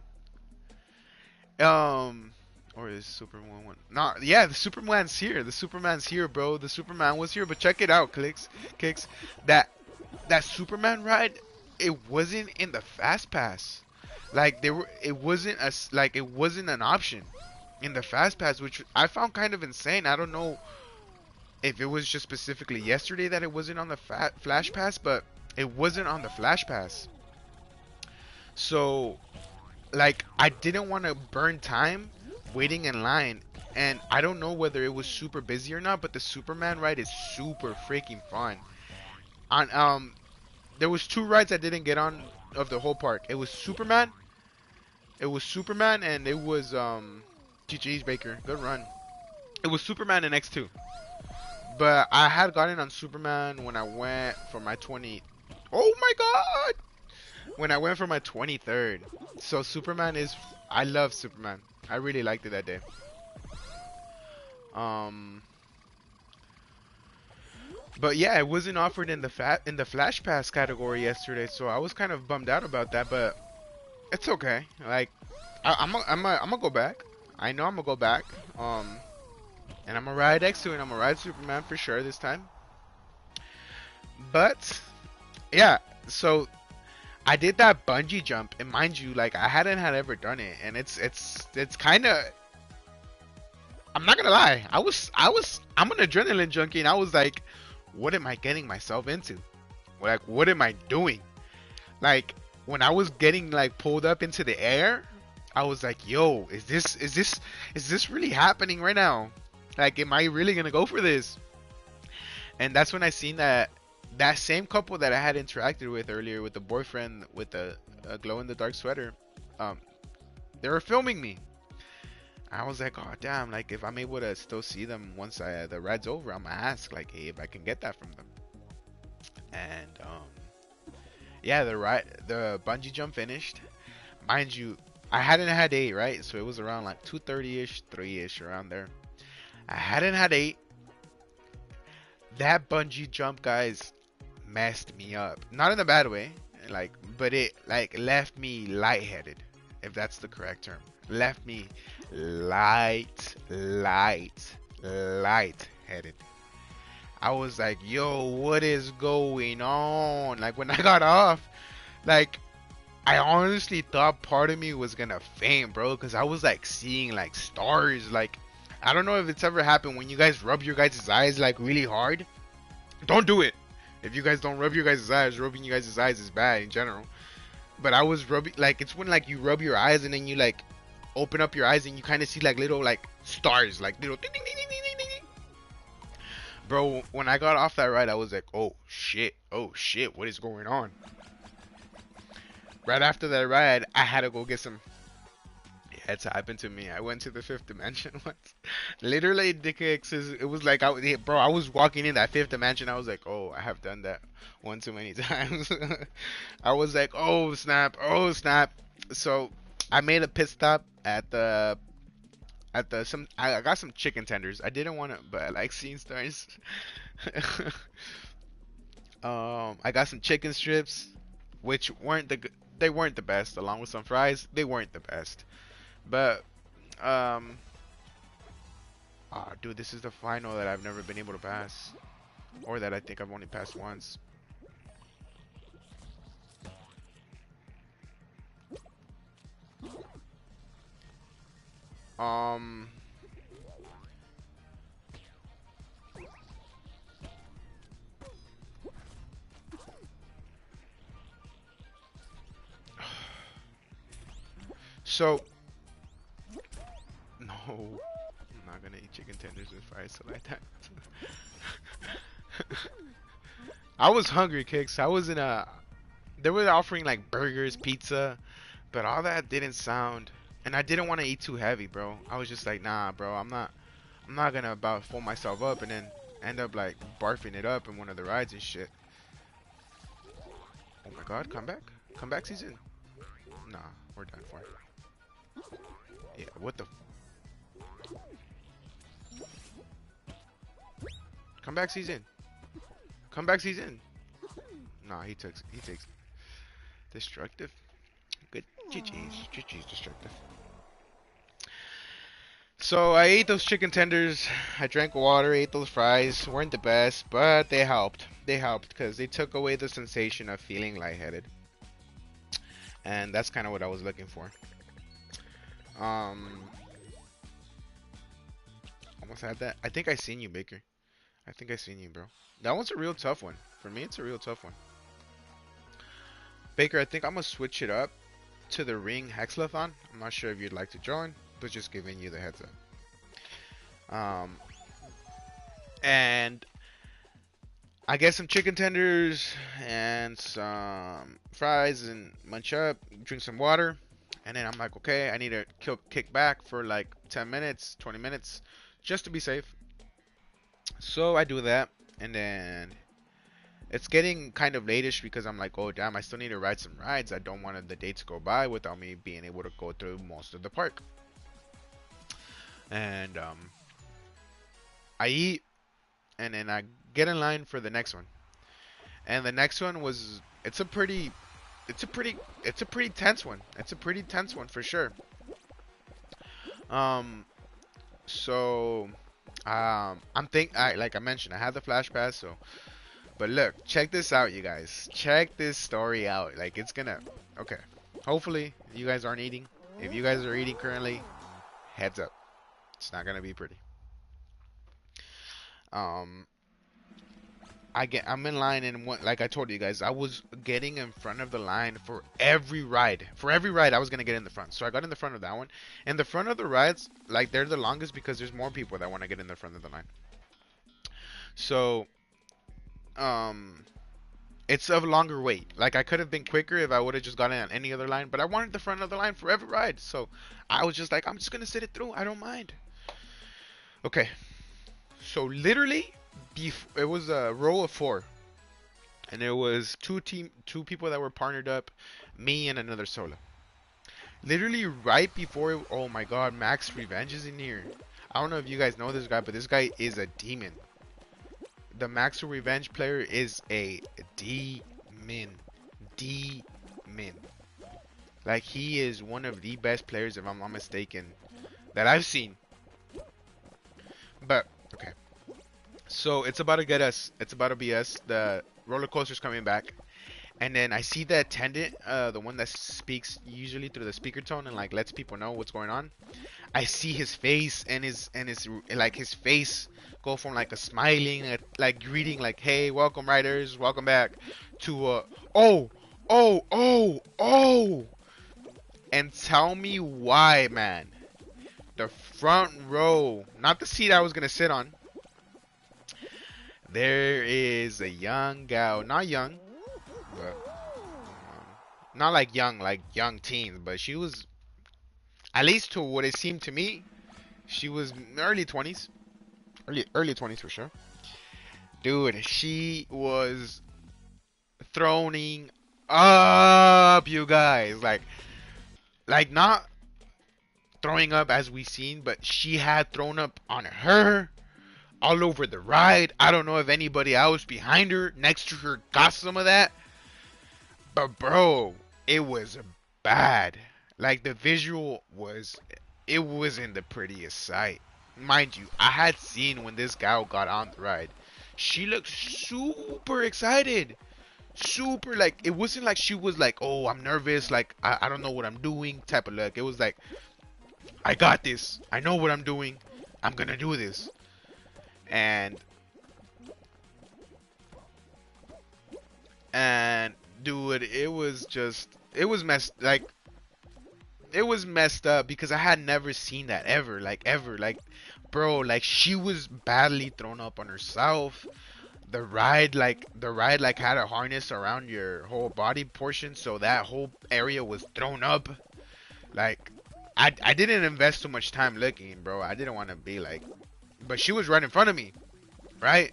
Um, or is Superman one? No, yeah, the Superman's here. The Superman's here, bro. The Superman was here, but check it out, Kicks. That that Superman ride, it wasn't in the Fast Pass. Like it wasn't like it wasn't an option in the Fast Pass, which I found kind of insane. I don't know if it was just specifically yesterday that it wasn't on the Flash Pass, but it wasn't on the Flash Pass. So like I didn't want to burn time waiting in line, and I don't know whether it was super busy or not, but the Superman ride is super freaking fun. On there was two rides I didn't get on of the whole park. It was Superman and it was GG's Baker. Good run. It was Superman and X2. But I had gotten on Superman when I went for my 20. Oh my god! When I went for my 23rd. So Superman is. I love Superman. I really liked it that day. Um, but yeah, it wasn't offered in the Flash Pass category yesterday, so I was kind of bummed out about that. But it's okay. Like, I'm gonna go back. I know I'm gonna go back. And I'm gonna ride X2 and I'm gonna ride Superman for sure this time. But yeah, so I did that bungee jump, and mind you, like I hadn't had ever done it, and it's kind of. I'm not gonna lie. I'm an adrenaline junkie, and I was like, what am I getting myself into? Like, what am I doing? Like, when I was getting like pulled up into the air, I was like, yo, is this really happening right now? Like, am I really gonna go for this? And that's when I seen that same couple that I had interacted with earlier with the boyfriend with the glow in the dark sweater. Um, they were filming me. I was like, oh damn! Like if I'm able to still see them once the ride's over, I'm gonna ask like, hey, if I can get that from them. And yeah, the bungee jump finished. Mind you, I hadn't had 8, right? So it was around like 2:30ish, 3ish, around there. I hadn't had 8. That bungee jump, guys, messed me up. Not in a bad way, like, but it like left me lightheaded, if that's the correct term. Left me light headed. I was like, yo, what is going on? Like when I got off, like I honestly thought part of me was gonna faint, bro, because I was like seeing like stars. Like I don't know if it's ever happened when you guys rub your guys' eyes like really hard. Don't do it. If you guys don't rub your guys' eyes, rubbing your guys' eyes is bad in general. But I was rubbing, like, it's when like you rub your eyes and then you like open up your eyes and you kind of see like little like stars, like little ding, ding, ding, ding, ding, ding, ding. Bro, when I got off that ride, I was like, oh shit, what is going on? Right after that ride, I had to go get some. Yeah, it's happened to me. I went to the fifth dimension once. Literally, it was like, bro, I was walking in that fifth dimension. I was like, oh, I have done that one too many times. I was like, oh snap, oh snap. So I made a pit stop at the some. I got some chicken tenders. I didn't want to, but I like seeing stars. I got some chicken strips, which they weren't the best. Along with some fries, they weren't the best. But um, ah, dude, this is the final that I've never been able to pass, or that I think I've only passed once. Um, so no, I'm not gonna eat chicken tenders with fries so like that. I was hungry, kicks. I was in a. They were offering like burgers, pizza, but all that didn't sound. And I didn't want to eat too heavy, bro. I was just like, nah, bro. I'm not gonna about fool myself up and then end up like barfing it up in one of the rides and shit. Oh my god, come back, season. Nah, we're done for. Yeah, what the? Come back, season. Come back, season. Nah, he takes destructive. Good, GG's destructive. So I ate those chicken tenders. I drank water, ate those fries. Weren't the best, but they helped. They helped because they took away the sensation of feeling lightheaded, and that's kind of what I was looking for. Um, almost had that. I think I seen you, Baker. I think I seen you, bro. That one's a real tough one. For me, it's a real tough one. Baker, I think I'm gonna switch it up to the ring hexlathon. I'm not sure if you'd like to join, but just giving you the heads up. And I get some chicken tenders and some fries and munch up, drink some water, and then I'm like, okay, I need to kick back for like 10 minutes, 20 minutes, just to be safe. So I do that, and then it's getting kind of latish because I'm like, oh damn, I still need to ride some rides. I don't want the day to go by without me being able to go through most of the park. And I eat, and then I get in line for the next one. And the next one was it's a pretty it's a pretty tense one. It's a pretty tense one for sure. Um so like I mentioned, I had the flash pass, so but look, check this out, you guys. Check this story out. Like it's gonna okay. Hopefully you guys aren't eating. If you guys are eating currently, heads up. It's not gonna be pretty. Um I'm in line, and like I told you guys, I was getting in front of the line for every ride. For every ride, I was gonna get in the front. So I got in the front of that one. And the front of the rides, like they're the longest because there's more people that want to get in the front of the line. So um, it's a longer wait. Like I could have been quicker if I would have just gotten on any other line, but I wanted the front of the line for every ride. So I was just like, I'm just gonna sit it through. I don't mind. Okay. So literally, it was a row of four. And there was two people that were partnered up, me and another solo. Literally right before, oh my god, Max Revenge is in here. I don't know if you guys know this guy, but this guy is a demon. The Max Revenge player is a demon. Demon. Like he is one of the best players, if I'm not mistaken, that I've seen. But okay. So it's about to get us. It's about to be us. The roller coaster's coming back, and then I see the attendant, the one that speaks usually through the speaker tone and like lets people know what's going on. I see his face and his like his face go from like a smiling, like greeting, like hey, welcome riders, welcome back, to oh, oh, oh, oh, and tell me why, man. The front row, not the seat I was gonna sit on. There is a young gal, not young, but not like young teens, but she was, at least to what it seemed to me, she was early 20s, early 20s for sure. Dude, she was throwing up, you guys, like not throwing up as we seen, but she had thrown up on her all over the ride. I don't know if anybody else behind her, next to her, got some of that. But bro, it was bad. Like the visual was, it wasn't the prettiest sight. Mind you, I had seen when this gal got on the ride. She looked super excited. Super, like, it wasn't like she was like, oh, I'm nervous, like, I don't know what I'm doing type of look. It was like, I got this. I know what I'm doing. I'm gonna do this. And and dude, it was just, it was messed, like, it was messed up because I had never seen that ever, like bro, like she was badly thrown up on herself. The ride like had a harness around your whole body portion, so that whole area was thrown up. Like I didn't invest too much time looking, bro. I didn't want to be like, but she was right in front of me, right?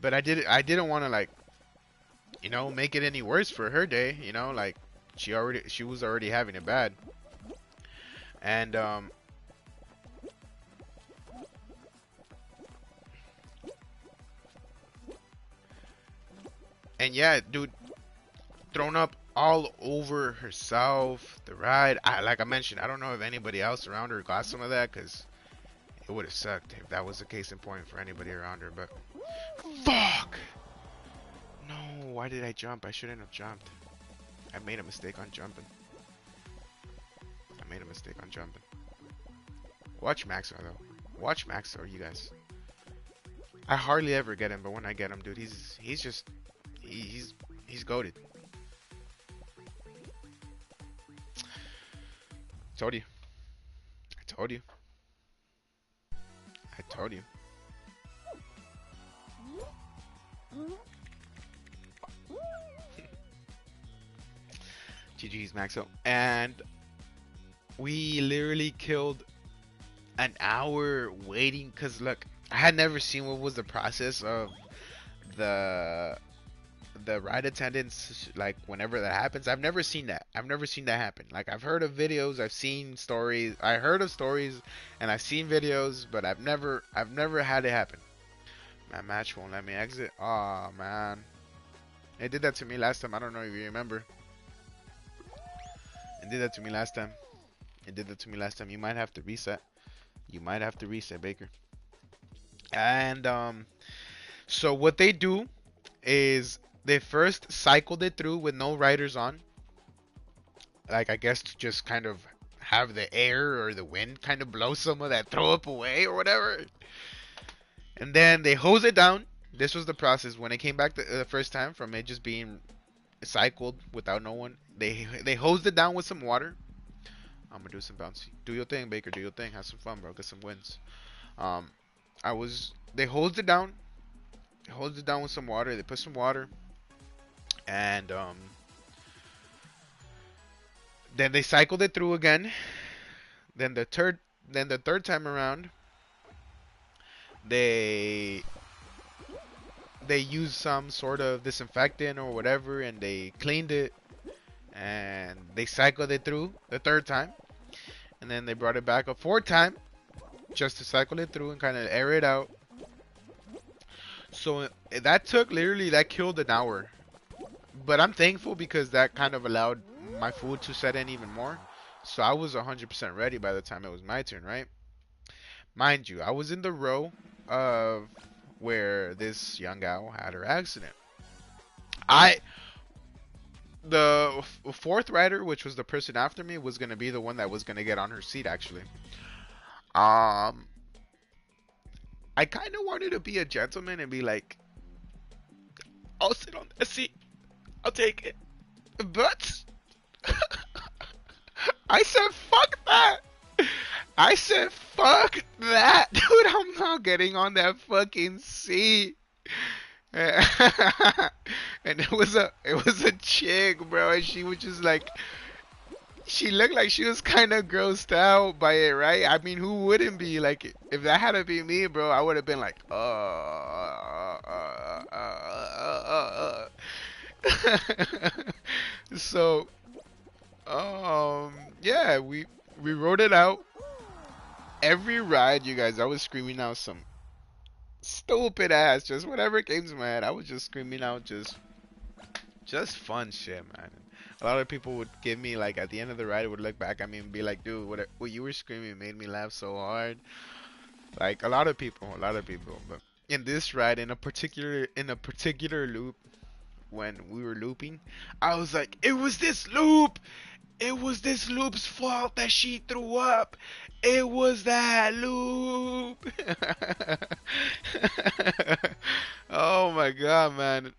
But I didn't want to, like, make it any worse for her day, like she was already having it bad. And and yeah, dude, thrown up all over herself. The ride, like I mentioned, I don't know if anybody else around her got some of that, because it would have sucked if that was the case in point for anybody around her. But fuck, no, why did I jump? I shouldn't have jumped. I made a mistake on jumping. I made a mistake on jumping. Watch Maxo though. Watch Maxo, you guys. I hardly ever get him, but when I get him, dude, he's just he's goated. Told you. I told you. I told you. GG's Maxo. And we literally killed an hour waiting, because look, I had never seen what was the process of the the ride attendants, like whenever that happens, I've never seen that. I've never seen that happen. Like I've heard of videos, I've seen stories, I heard of stories, and I've seen videos, but I've never had it happen. My match won't let me exit. Oh man, it did that to me last time. I don't know if you remember. It did that to me last time. It did that to me last time. You might have to reset. You might have to reset, Baker. And so what they do is they first cycled it through with no riders on. Like I guess to just kind of have the air or the wind kind of blow some of that throw up away or whatever. And then they hose it down. This was the process when it came back the first time from it just being cycled without no one. They hosed it down with some water. I'm gonna do some bouncy. Do your thing, Baker. Do your thing. Have some fun, bro. Get some wins. Um, they hosed it down. They hosed it down with some water. They put some water, and then they cycled it through again. Then the third time around, they used some sort of disinfectant or whatever, and they cleaned it, and they cycled it through the third time, and then they brought it back a fourth time just to cycle it through and kind of air it out. So that killed an hour. But I'm thankful because that kind of allowed my food to set in even more. So I was 100% ready by the time it was my turn, right? Mind you, I was in the row of where this young gal had her accident. The fourth rider, which was the person after me, was gonna be the one that was gonna get on her seat actually. I kind of wanted to be a gentleman and be like, I'll sit on that seat. I'll take it. But I said, fuck that. I said, fuck that. Dude, I'm not getting on that fucking seat. And it was a chick, bro, and she was just like, she looked like she was kind of grossed out by it, right? I mean, who wouldn't be? Like, if that had to be me, bro, I would have been like, So, yeah, we wrote it out. Every ride, you guys, I was screaming out some stupid ass, just whatever came to my head. I was just screaming out just fun shit, man. A lot of people would give me like at the end of the ride would look back at me and be like, dude, what you were screaming made me laugh so hard. Like a lot of people. But in this ride, in a particular loop, when we were looping, I was like, it was this loop. It was this loop's fault that she threw up. It was that loop. Oh my god, man.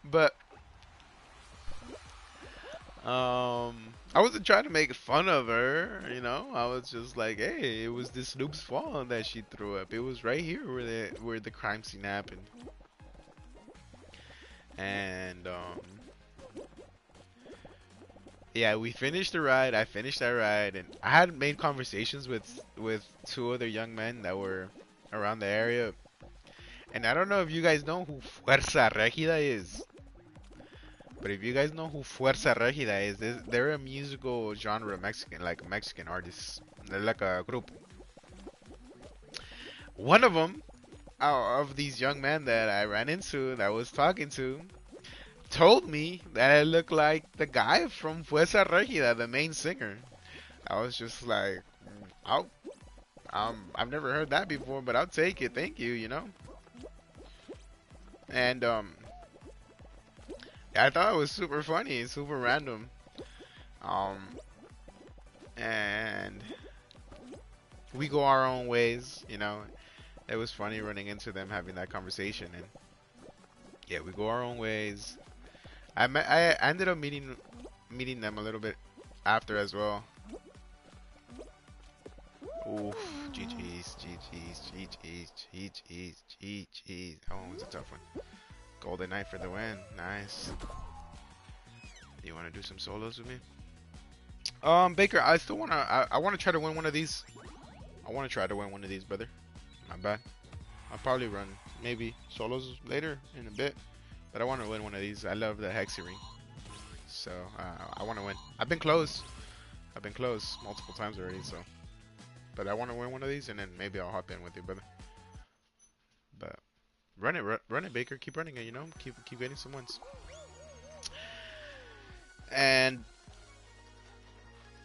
But I wasn't trying to make fun of her, you know. I was just like, hey, it was this noob's fault that she threw up. It was right here where the crime scene happened. And yeah, we finished the ride. I finished that ride, and I had made conversations with two other young men that were around the area. And I don't know if you guys know who Fuerza Regida is. But if you guys know who Fuerza Regida is, they're a musical genre Mexican, like Mexican artists. They're like a group. One of them, of these young men that I ran into, that I was talking to, told me that I look like the guy from Fuerza Regida, the main singer. I was just like, I've never heard that before, but I'll take it. Thank you, you know. And I thought it was super funny, super random. And we go our own ways, you know. It was funny running into them, having that conversation, and yeah, we go our own ways. I ended up meeting them a little bit after as well. Oof, GG's. That one was a tough one. Golden Knight for the win. Nice. You want to do some solos with me? Baker, I still wanna. I wanna try to win one of these. I wanna try to win one of these, brother. Not bad. I'll probably run maybe solos later in a bit. But I want to win one of these. I love the Hexy ring. So I want to win. I've been close. I've been close multiple times already. So, but I want to win one of these, and then maybe I'll hop in with you, brother. But run it, run it, Baker. Keep running it. You know, keep getting some wins. And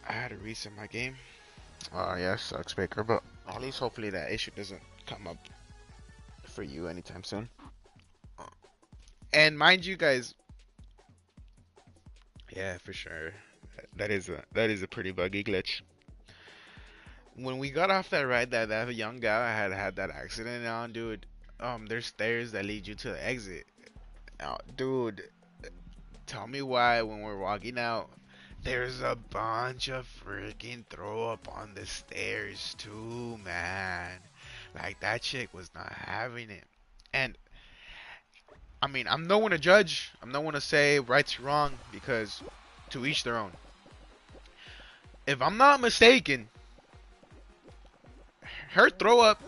I had to reset my game. Oh yeah, sucks, Baker. But at least hopefully that issue doesn't come up for you anytime soon. And mind you, guys. Yeah, for sure. That is a pretty buggy glitch. When we got off that ride, that young guy had that accident on, dude. There's stairs that lead you to the exit. Dude, tell me why when we're walking out, there's a bunch of freaking throw up on the stairs too, man. Like that chick was not having it. And I mean, I'm no one to judge. I'm no one to say right's wrong because to each their own. If I'm not mistaken, her throw up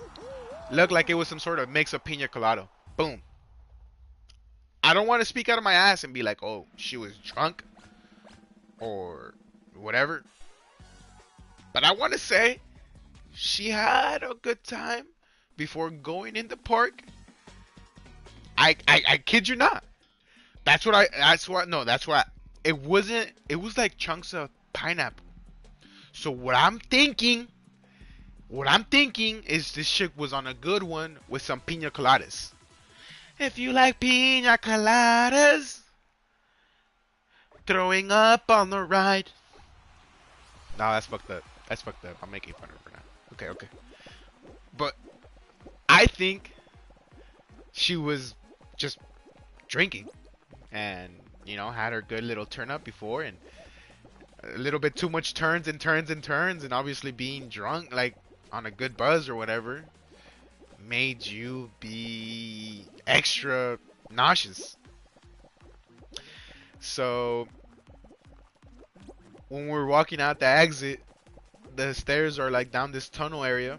looked like it was some sort of mix of pina colada. Boom. I don't want to speak out of my ass and be like, oh, she was drunk or whatever. But I want to say she had a good time before going in the park. I kid you not. That's why it wasn't, it was like chunks of pineapple. So what I'm thinking is this chick was on a good one with some pina coladas. If you like pina coladas, throwing up on the ride. No, that's fucked up. That's fucked up. I'm making fun of her now. Okay, okay. But I think she was just drinking and, you know, had her good little turn up before and a little bit too much turns and turns and turns and obviously being drunk, like on a good buzz or whatever, made you be extra nauseous. So when we're walking out the exit, the stairs are like down this tunnel area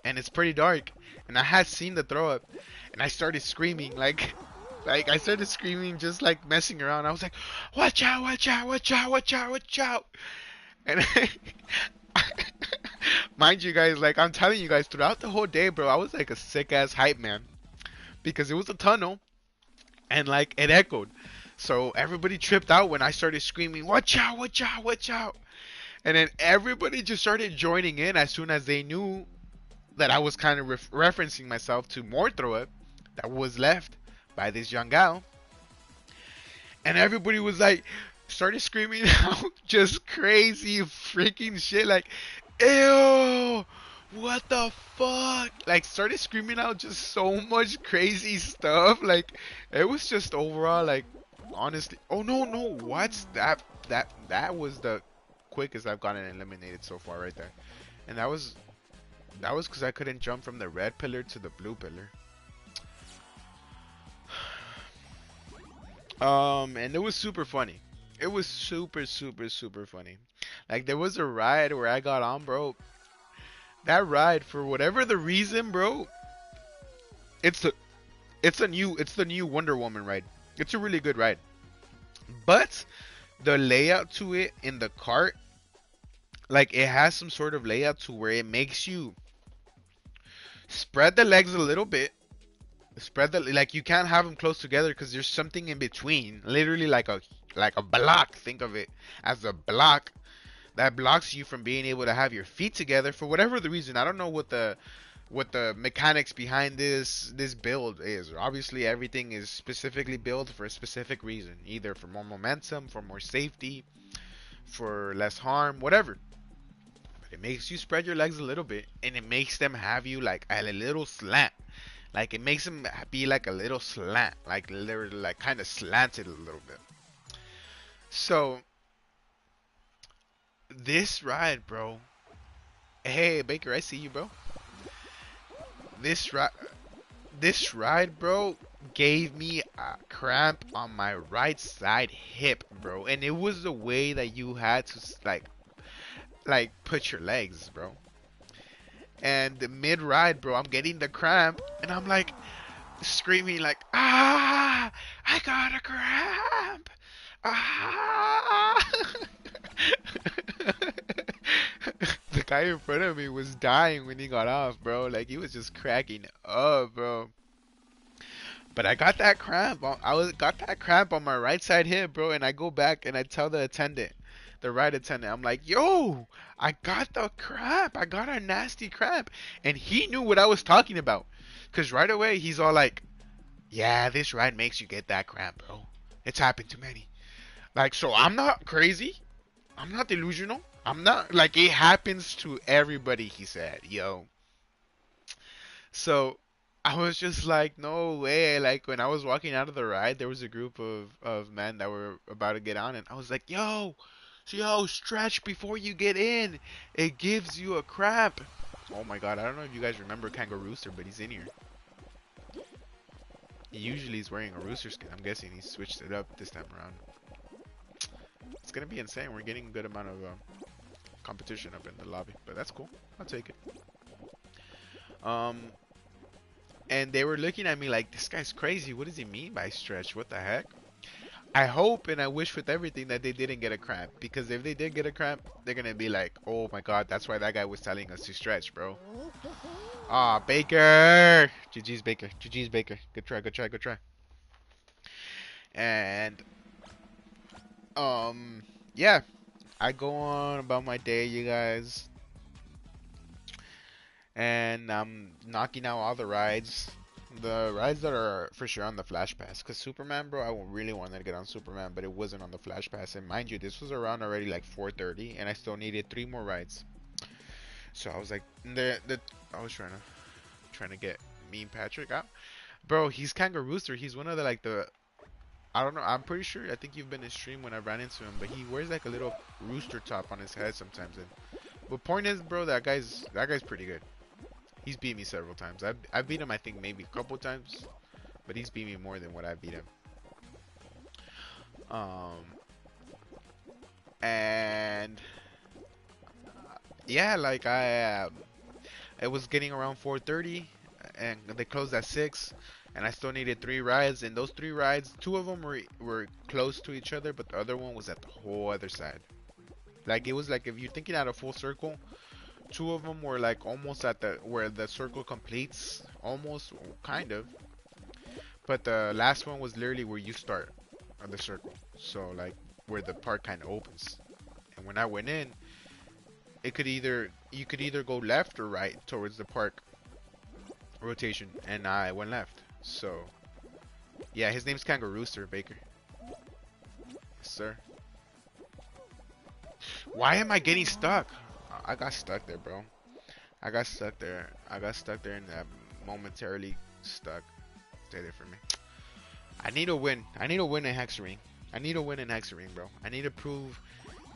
and it's pretty dark and I had seen the throw up and I started screaming like I started screaming just like messing around. I was like, watch out, watch out, watch out, watch out, watch out. And mind you guys, like I'm telling you guys, throughout the whole day, bro, I was like a sick ass hype man because it was a tunnel and like it echoed. So everybody tripped out when I started screaming, watch out, watch out, watch out. And then everybody just started joining in as soon as they knew that I was kind of referencing myself to more throw up that was left by this young gal. And everybody was like, started screaming out just crazy freaking shit like, ew, what the fuck? Like started screaming out just so much crazy stuff. Like it was just overall like, honestly, oh no, what's that? That was the quickest I've gotten eliminated so far right there. And that was because I couldn't jump from the red pillar to the blue pillar. And it was super funny. It was super funny. Like there was a ride where I got on, bro. That ride, for whatever the reason, bro, it's the new Wonder Woman ride. It's a really good ride. But the layout to it in the cart, like it has some sort of layout to where it makes you spread the legs a little bit. Spread the, like you can't have them close together because there's something in between, literally like a block. Think of it as a block that blocks you from being able to have your feet together for whatever the reason. I don't know what the mechanics behind this build is. Obviously everything is specifically built for a specific reason, either for more momentum, for more safety, for less harm, whatever. But it makes you spread your legs a little bit and it makes them have you like at a little slant. Like it makes them be like a little slant, like literally like kind of slanted a little bit. So this ride, bro. Hey Baker, I see you, bro. This ride, bro, gave me a cramp on my right side hip, bro, and it was the way that you had to like put your legs, bro. And mid ride, bro, I'm getting the cramp, and I'm like screaming like, ah, I got a cramp, ah. The guy in front of me was dying when he got off, bro. Like he was just cracking up, bro. But I got that cramp. Got that cramp on my right side hip, bro. And I go back and I tell the attendant, the ride attendant, I'm like, yo, I got the cramp. I got a nasty cramp. And he knew what I was talking about. Cause right away he's all like, yeah, this ride makes you get that cramp, bro. It's happened to many. Like, so I'm not crazy. I'm not delusional. I'm not like it happens to everybody, he said, yo. So I was just like, no way. Like when I was walking out of the ride, there was a group of men that were about to get on, and I was like, yo, stretch before you get in. It gives you a cramp. Oh my god, I don't know if you guys remember Kangaroo Rooster, but he's in here. He usually is wearing a rooster skin. I'm guessing he switched it up this time around. It's gonna be insane. We're getting a good amount of competition up in the lobby, but that's cool. I'll take it. Um, and they were looking at me like, this guy's crazy. What does he mean by stretch? What the heck? I hope and I wish with everything that they didn't get a cramp, because if they did get a cramp, they're gonna be like, oh my god, that's why that guy was telling us to stretch, bro. Ah, Baker. GG's Baker. GG's Baker. Good try. Good try. Good try. And yeah, I go on about my day, you guys, and I'm knocking out all the rides. The rides that are for sure on the Flash Pass. Because Superman, bro, I really wanted to get on Superman, but it wasn't on the Flash Pass. And mind you, this was around already like 4:30, and I still needed 3 more rides. So I was like, I was trying to get Mean Patrick out. Bro, he's Kangaroo Rooster. He's one of the like the I don't know. I'm pretty sure. I think you've been in stream when I ran into him, but he wears like a little rooster top on his head sometimes. And but point is, bro, that guy's pretty good. He's beat me several times. I've beat him, I think maybe a couple times, but he's beat me more than what I beat him. Um, and yeah, like it was getting around 4:30, and they closed at 6, and I still needed 3 rides. And those 3 rides, 2 of them were close to each other, but the other one was at the whole other side. Like it was like if you're thinking at a full circle, 2 of them were like almost at the where the circle completes, almost kind of. But the last one was literally where you start on the circle. So like where the park kind of opens. And when I went in, you could either go left or right towards the park rotation, and I went left. So yeah, his name's Kangaroo Rooster, Baker. Yes, sir. Why am I getting stuck? I got stuck there, bro. I got stuck there. I got stuck there and momentarily stuck. Stay there for me. I need a win. I need a win in Hexaring. I need a win in Hexaring, bro. I need to prove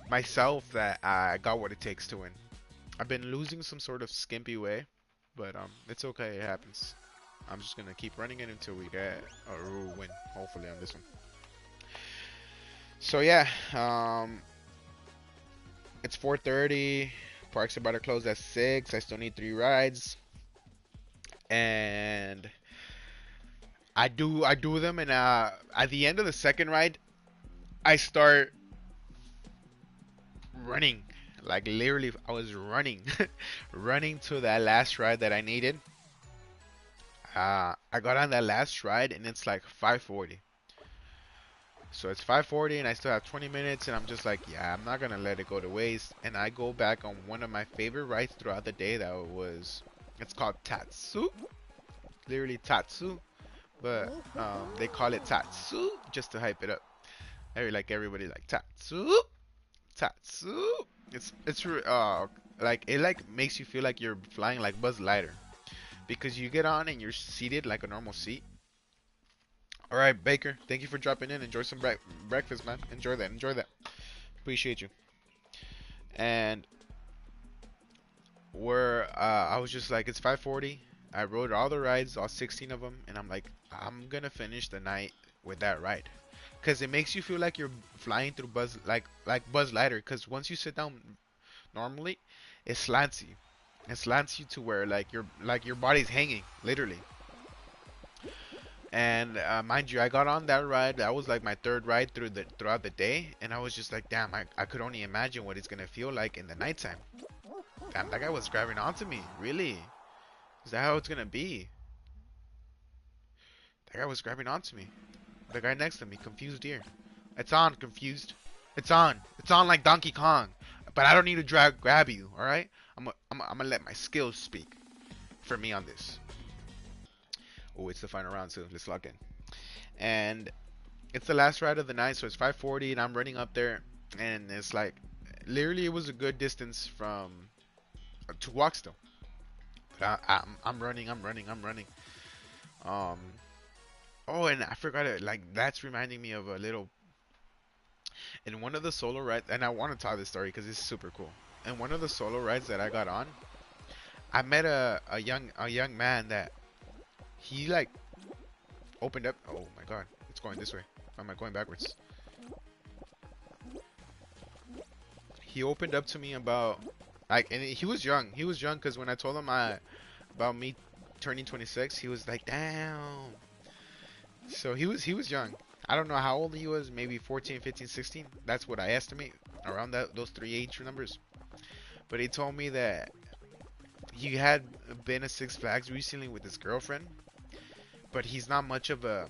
myself that I got what it takes to win. I've been losing some sort of skimpy way, but it's okay. It happens. I'm just gonna keep running it until we get a win, hopefully on this one. So yeah, it's 4:30. Park's about to close at 6. I still need 3 rides, and I do them. And at the end of the second ride, I start running. Like literally, I was running, running to that last ride that I needed. I got on that last ride, and it's like 5:40. So it's 5:40, and I still have 20 minutes, and I'm just like, yeah, I'm not gonna let it go to waste. And I go back on one of my favorite rides throughout the day. It's called Tatsu, literally Tatsu, but they call it Tatsu just to hype it up. Everybody like Tatsu, Tatsu. It's like it like makes you feel like you're flying like Buzz Lightyear, because you get on and you're seated like a normal seat. All right, Baker. Thank you for dropping in. Enjoy some breakfast, man. Enjoy that. Enjoy that. Appreciate you. And I was just like, it's 5:40. I rode all the rides, all 16 of them, and I'm like, I'm gonna finish the night with that ride, cause it makes you feel like you're flying through like Buzz Lightyear. Cause once you sit down normally, it slants you. It slants you to where like your body's hanging, literally. And mind you, I got on that ride. That was like my third ride throughout the day, and I was just like, damn, I could only imagine what it's gonna feel like in the nighttime. Damn, that guy was grabbing onto me. Really? Is that how it's gonna be? That guy was grabbing onto me. The guy next to me, confused ear. It's on, confused. It's on. It's on like Donkey Kong. But I don't need to grab you, alright? I'm gonna let my skills speak for me on this. Oh, it's the final round, so let's lock in. And it's the last ride of the night, so it's 5:40, and I'm running up there, and it's like, literally, it was a good distance from to walk still. But I'm running, I'm running. Um, oh, and I forgot it. Like that's reminding me of a little in one of the solo rides, and I want to tell this story because it's super cool. In one of the solo rides that I got on, I met a young man that he like opened up. Oh my god, it's going this way. Why am I going backwards? He opened up to me about like, and he was young. He was young because when I told him about me turning 26, he was like, damn. So he was young. I don't know how old he was, maybe 14, 15, 16. That's what I estimate around those three age numbers. But he told me that he had been at Six Flags recently with his girlfriend, but he's not much of a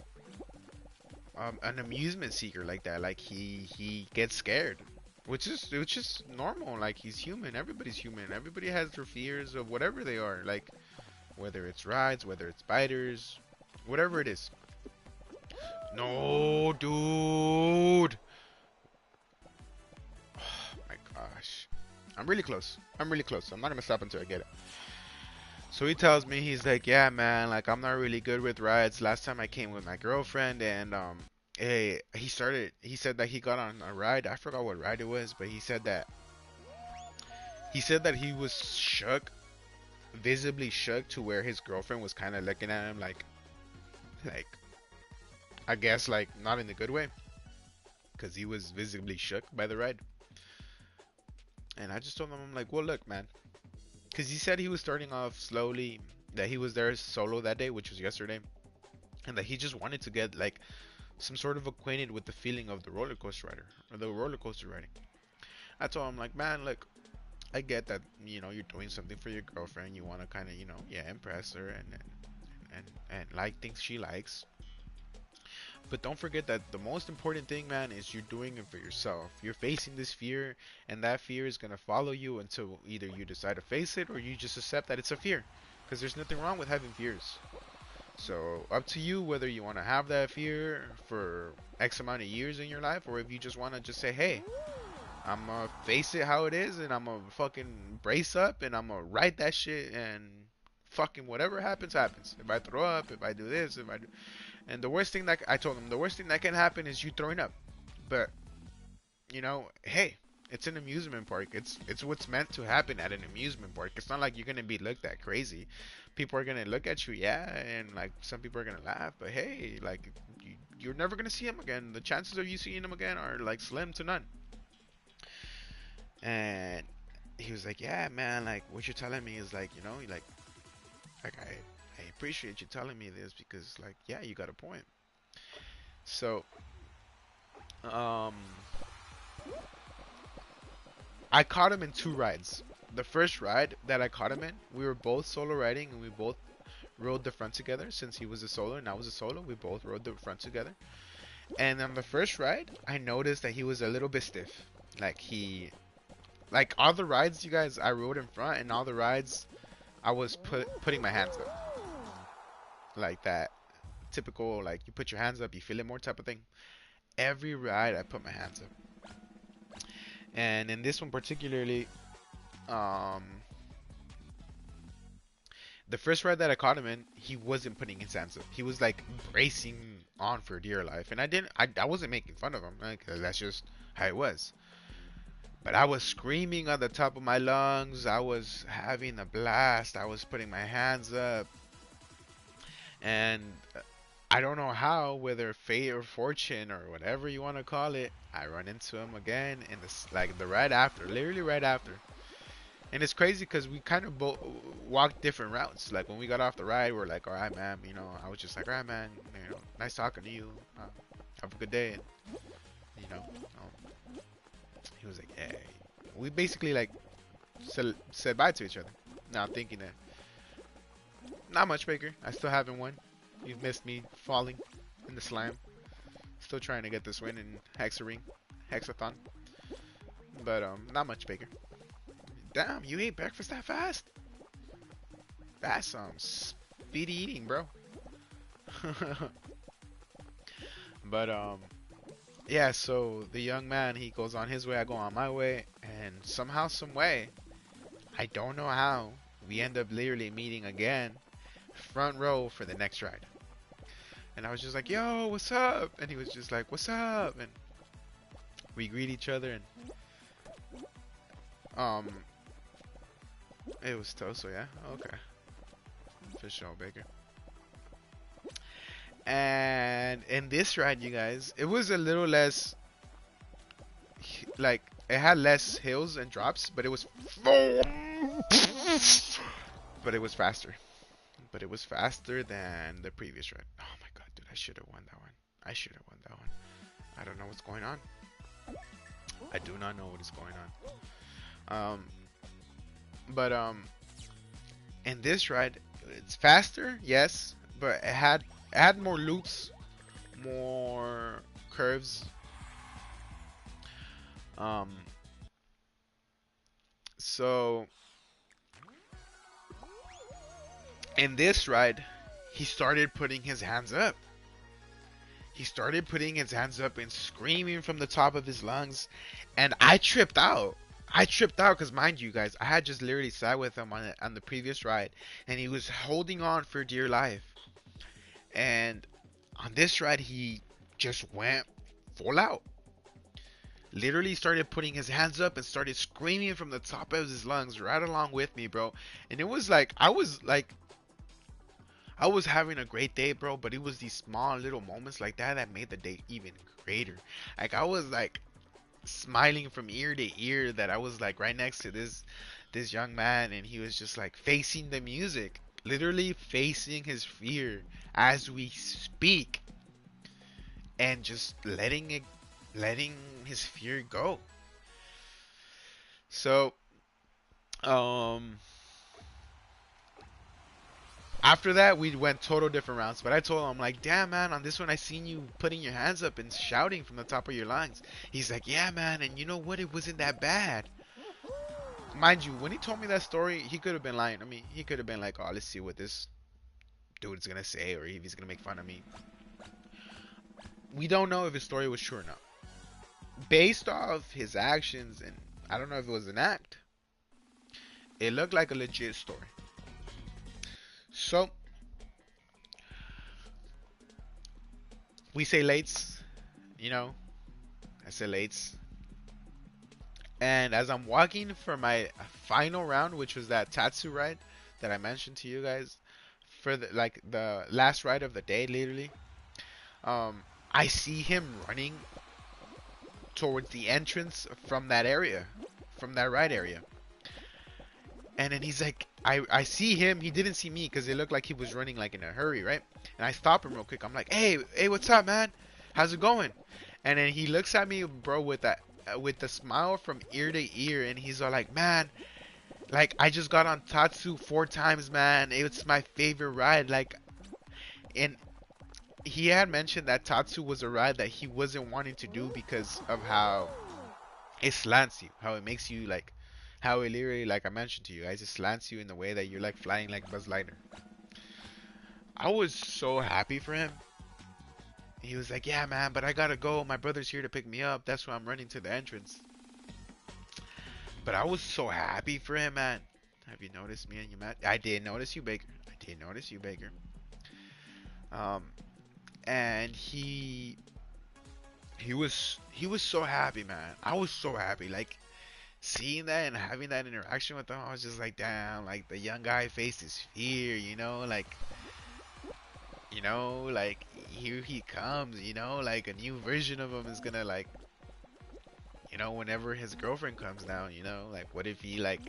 an amusement seeker like that. Like he gets scared, which is normal. Like he's human. Everybody's human. Everybody has their fears of whatever they are. Like whether it's rides, whether it's spiders, whatever it is. No, dude. Oh my gosh. I'm really close. I'm really close. I'm not gonna stop until I get it. So he tells me, he's like, yeah, man, like I'm not really good with rides. Last time I came with my girlfriend, and he said that he got on a ride. I forgot what ride it was, but he said that he was shook, visibly shook, to where his girlfriend was kind of looking at him like I guess like not in a good way, because he was visibly shook by the ride. And I just told him, I'm like, well, look, man, because he said he was starting off slowly, that he was there solo that day, which was yesterday, and that he just wanted to get like some sort of acquainted with the feeling of the roller coaster rider or the roller coaster riding. I told him like, man, look, I get that you're doing something for your girlfriend, you want to kind of yeah, impress her and like things she likes. But don't forget that the most important thing, man, is you're doing it for yourself. You're facing this fear, and that fear is gonna follow you until either you decide to face it or you just accept that it's a fear. Because there's nothing wrong with having fears. So up to you whether you want to have that fear for X amount of years in your life, or if you just want to just say, hey, I'm gonna face it how it is, and I'm gonna fucking brace up, and I'm gonna write that shit, and fucking whatever happens, happens. If I throw up, if I do this, if I do, and the worst thing that I told him, the worst thing that can happen is you throwing up. But hey, it's an amusement park. It's what's meant to happen at an amusement park. It's not like you're gonna be looked at crazy. People are gonna look at you, yeah, and like some people are gonna laugh. But hey, like you're never gonna see him again. The chances of you seeing him again are like slim to none. And he was like, yeah, man, like what you're telling me is like, like I appreciate you telling me this because like, yeah, you got a point. So, um, I caught him in two rides. The first ride that I caught him in, we were both solo riding and we both rode the front together. Since he was a solo and I was a solo, we both rode the front together. And on the first ride, I noticed that he was a little bit stiff. Like all the rides, you guys, I rode in front, and all the rides, I was putting my hands up, like that typical, like you put your hands up, you feel it more type of thing. Every ride, I put my hands up, and in this one particularly, um, the first ride that I caught him in, he wasn't putting his hands up. He was like bracing on for dear life, and I wasn't making fun of him, like, that's just how it was. But I was screaming on the top of my lungs. I was having a blast. I was putting my hands up. And I don't know how, whether fate or fortune or whatever you want to call it, I run into him again in this, like the right after, literally right after. And it's crazy because we kind of both walked different routes. Like when we got off the ride, we're like, all right, man. I was just like, all right, man. Nice talking to you. Have a good day. And you know, he was like, hey. We basically like said bye to each other. Now I'm thinking that not much, Baker. I still haven't won. You've missed me falling in the slime. Still trying to get this win in Hexathon. But not much, Baker. Damn, you ate breakfast that fast? That's some speedy eating, bro. But yeah, so the young man, he goes on his way, I go on my way, and somehow, some way, I don't know how, we end up literally meeting again, front row for the next ride. And I was just like, yo, what's up? And he was just like, what's up? And we greet each other, and it was Toso, yeah? Okay. For sure, Baker. And in this ride, you guys, it was a little less, like, it had less hills and drops, but it was, but it was faster. But it was faster than the previous ride. Oh my god, dude, I should have won that one. I should have won that one. I don't know what's going on. I do not know what is going on. But in this ride, it's faster, yes, but it had more loops, more curves. So in this ride, he started putting his hands up. He started putting his hands up and screaming from the top of his lungs, and I tripped out. I tripped out because, mind you guys, I had just literally sat with him on the previous ride, and he was holding on for dear life. And on this ride, he just went full out. Literally started putting his hands up and started screaming from the top of his lungs right along with me, bro. And it was like, I was having a great day, bro, but it was these small little moments like that that made the day even greater. Like, I was like smiling from ear to ear that I was like right next to this young man, and he was just like facing the music, literally facing his fear as we speak, and just letting his fear go. So after that, we went total different routes. But I told him, like, damn, man, on this one, I seen you putting your hands up and shouting from the top of your lungs. He's like, yeah, man, and you know what? It wasn't that bad. Mind you, when he told me that story, he could have been lying to me. He could have been like, oh, let's see what this dude's gonna say, or if he's gonna make fun of me. We don't know if his story was true or not. Based off his actions, and I don't know if it was an act, it looked like a legit story. So, we say lates, you know, I say lates. And as I'm walking for my final round, which was that Tatsu ride that I mentioned to you guys, for the last ride of the day, literally, I see him running towards the entrance from that area, from that ride area. And then he's like, I see him. He didn't see me because it looked like he was running like in a hurry, right? And I stop him real quick. I'm like, hey, what's up, man? How's it going? And then he looks at me, bro, with the smile from ear to ear, and he's all like, man, like, I just got on Tatsu 4 times, man. It's my favorite ride. Like, and he had mentioned that Tatsu was a ride that he wasn't wanting to do because of how it slants you, how it makes you like, how it literally, like I mentioned to you guys, it slants you in the way that you're like flying like Buzz Lightyear. I was so happy for him. He was like, yeah, man, but I gotta go. My brother's here to pick me up. That's why I'm running to the entrance. But I was so happy for him, man. Have you noticed me and you, Matt? I did notice you, Baker. I did notice you, Baker. And he was so happy, man. I was so happy. Like, seeing that and having that interaction with him, I was just like, damn, like the young guy faced his fear, like here he comes, like a new version of him is gonna like, whenever his girlfriend comes down, like what if he like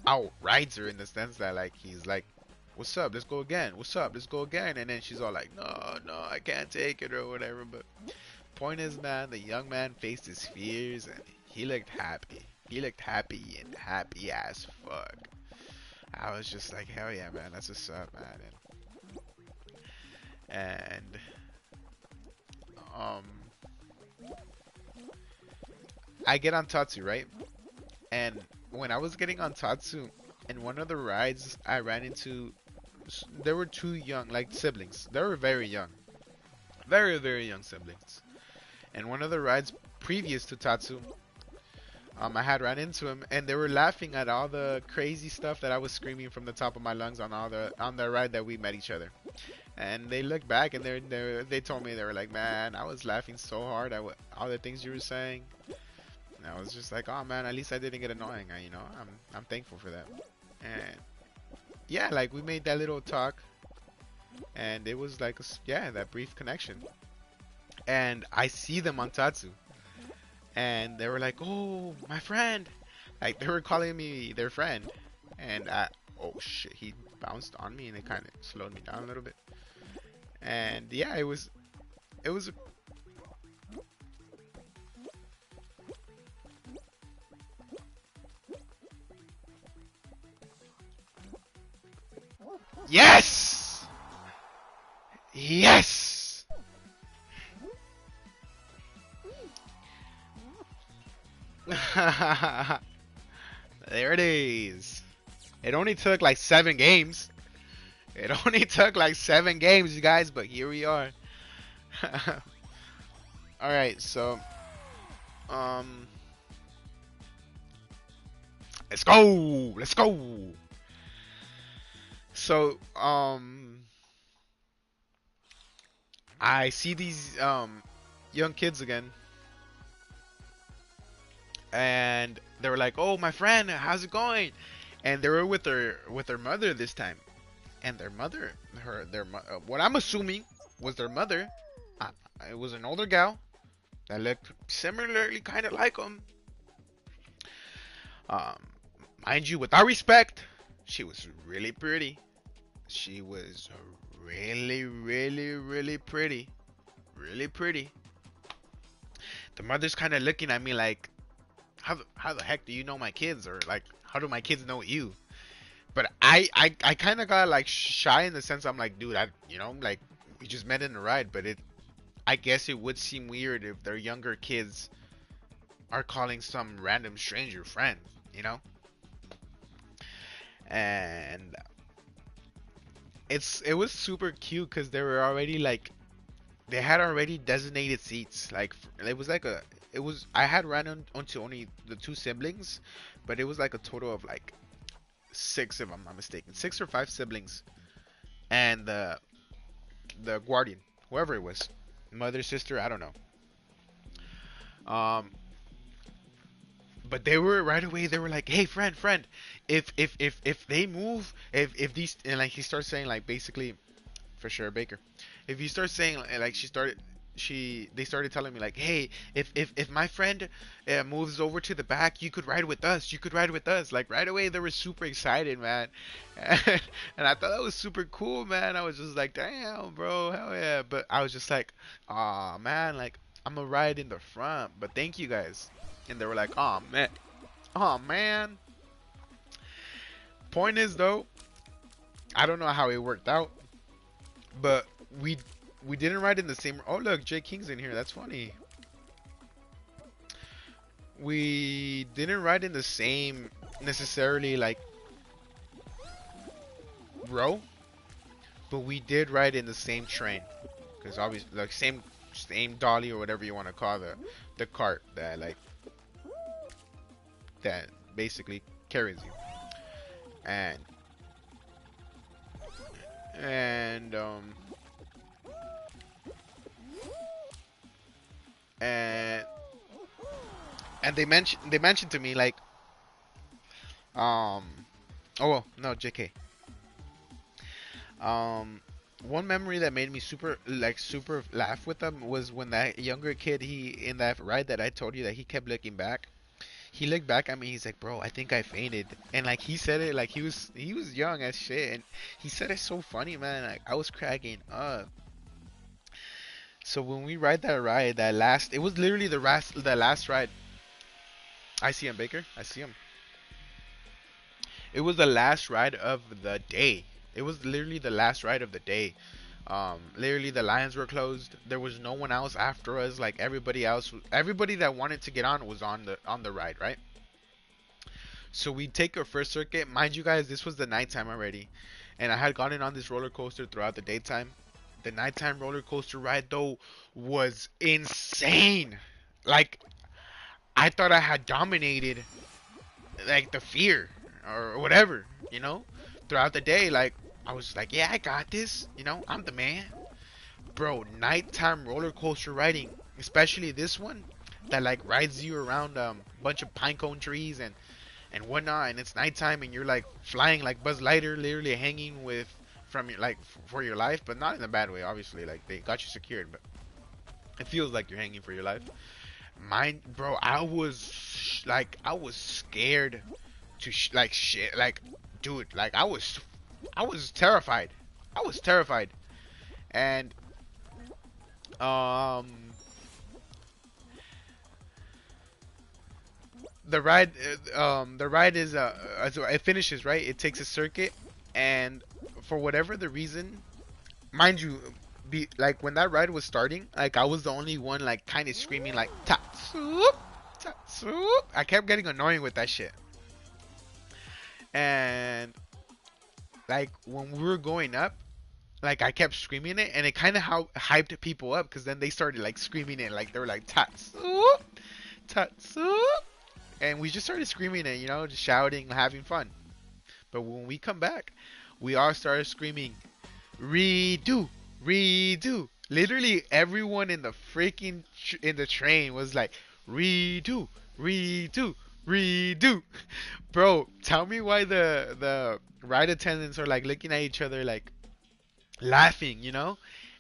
outrides her in the sense that like he's like, "What's up? Let's go again. What's up? Let's go again." And then she's all like, "No, no, I can't take it," or whatever. But point is, man, the young man faced his fears and he looked happy. He looked happy and happy as fuck. I was just like, hell yeah, man, that's what's up, man. And um, I get on Tatsu, right? And when I was getting on Tatsu, in one of the rides, I ran into. There were two young, like siblings. They were very young, very very young siblings. And one of the rides previous to Tatsu, I had ran into him, and they were laughing at all the crazy stuff that I was screaming from the top of my lungs on the ride that we met each other. And they looked back and they told me, they were like, man, I was laughing so hard at all the things you were saying. And I was just like, oh man, at least I didn't get annoying. I'm thankful for that. And yeah, like we made that little talk, and it was like yeah, that brief connection. And I see them on Tatsu, and they were like, oh, my friend. Like they were calling me their friend, and oh shit, he bounced on me and it kind of slowed me down a little bit. And yeah, it was yes, yes. There it is. It only took like 7 games. It only took like 7 games, you guys, but here we are. All right, so um, let's go. Let's go. So I see these young kids again, and they were like, "Oh, my friend, how's it going?" And they were with their mother this time, and their mother, what I'm assuming was their mother. Uh, it was an older gal that looked similarly kind of like them. Um, Mind you, with our respect, she was really pretty. She was really, really, really pretty. Really pretty. The mother's kind of looking at me like, how the heck do you know my kids? Or like, how do my kids know you? But I kind of got like shy in the sense I'm like, dude, like, we just met in the ride. But I guess it would seem weird if their younger kids are calling some random stranger friend, you know? And it was super cute because they were already like, they had already designated seats. Like it was like a it was I had ran onto only the two siblings, but it was like a total of like six, if I'm not mistaken, 6 or 5 siblings, and the guardian, whoever it was, mother, sister, I don't know. Um, but they were right away. They were like, "Hey, friend, if they move, if these," and like he starts saying like basically for sure Baker. If you start saying like they started telling me like, hey, if my friend moves over to the back, you could ride with us. You could ride with us. Like right away, they were super excited, man. And I thought that was super cool, man. I was just like, damn, bro, hell yeah. But I was just like, aw, man, like I'm gonna ride in the front. But thank you guys. And they were like, aw, man. Point is though, I don't know how it worked out, but we didn't ride in the same. Oh look, Jay King's in here. That's funny. We didn't ride in the same necessarily like row, but we did ride in the same train because obviously like same dolly or whatever you want to call the cart that like that basically carries you. And and um and and they mentioned to me like um oh well, no, JK. um One memory that made me super laugh with them was when that younger kid, he in that ride that I told you that he kept looking back. He looked back at me. He's like, "Bro, I think I fainted." And like he said it like he was young as shit, and he said it so funny, man. Like I was cracking up. So when we ride that ride, that last, it was literally the last ride. I see him, Baker. I see him. It was the last ride of the day. It was literally the last ride of the day. Literally the lines were closed. There was no one else after us. Like everybody else, everybody that wanted to get on was on the ride, right? So we take our first circuit. Mind you guys, this was the nighttime already, and I had gotten on this roller coaster throughout the daytime. The nighttime roller coaster ride though was insane. Like I thought I had dominated like the fear or whatever, throughout the day. Like I was like, yeah, I got this. I'm the man, bro. Nighttime roller coaster riding, especially this one that like rides you around a bunch of pine cone trees and whatnot, and it's nighttime and you're like flying like Buzz Lightyear, literally hanging with from your like for your life, but not in a bad way. Obviously, like they got you secured, but it feels like you're hanging for your life. Mine, bro, I was scared to like shit, like dude, like I was terrified. I was terrified, and um, the ride is so it finishes right. It takes a circuit, and for whatever the reason, mind you, be like when that ride was starting, like I was the only one like kind of screaming like Tatsu, Tatsu. I kept getting annoying with that shit, and like when we were going up, like I kept screaming it, and it kind of how hyped people up because then they started like screaming it, like they were like Tatsu, Tatsu, and we just started screaming it, just shouting, having fun. But when we come back, we all started screaming redo, redo. Literally everyone in the freaking in the train was like redo, redo, redo. Bro, tell me why the ride attendants are like looking at each other like laughing,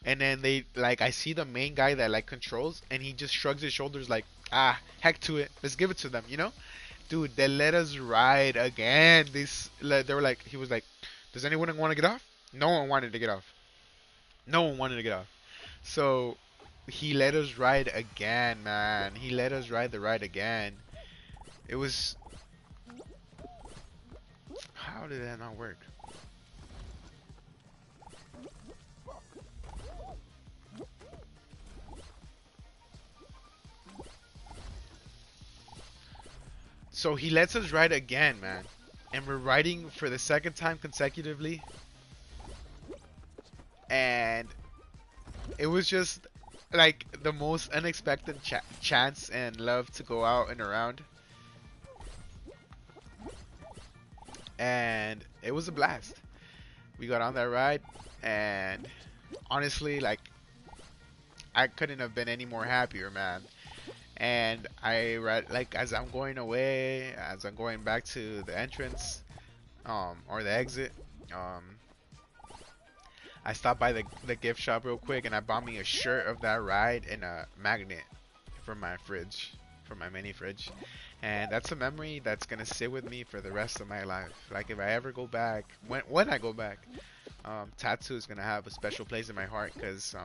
And then they like I see the main guy that like controls and he just shrugs his shoulders like, ah, heck to it. Let's give it to them. Dude, they let us ride again. They were like, he was like, does anyone want to get off? No one wanted to get off. No one wanted to get off. So he let us ride again, man. He let us ride the ride again. It was, how did that not work? So he lets us ride again, man. And we're riding for the second time consecutively. And it was just like the most unexpected chance and love to go out and around. And it was a blast. We got on that ride, and honestly, like I couldn't have been any more happier, man. And I read like as I'm going away, as I'm going back to the entrance, or the exit, um, I stopped by the gift shop real quick, and I bought me a shirt of that ride and a magnet for my fridge, for my mini fridge. And that's a memory that's gonna sit with me for the rest of my life. Like if I ever go back, when I go back, Tattoo is gonna have a special place in my heart, cause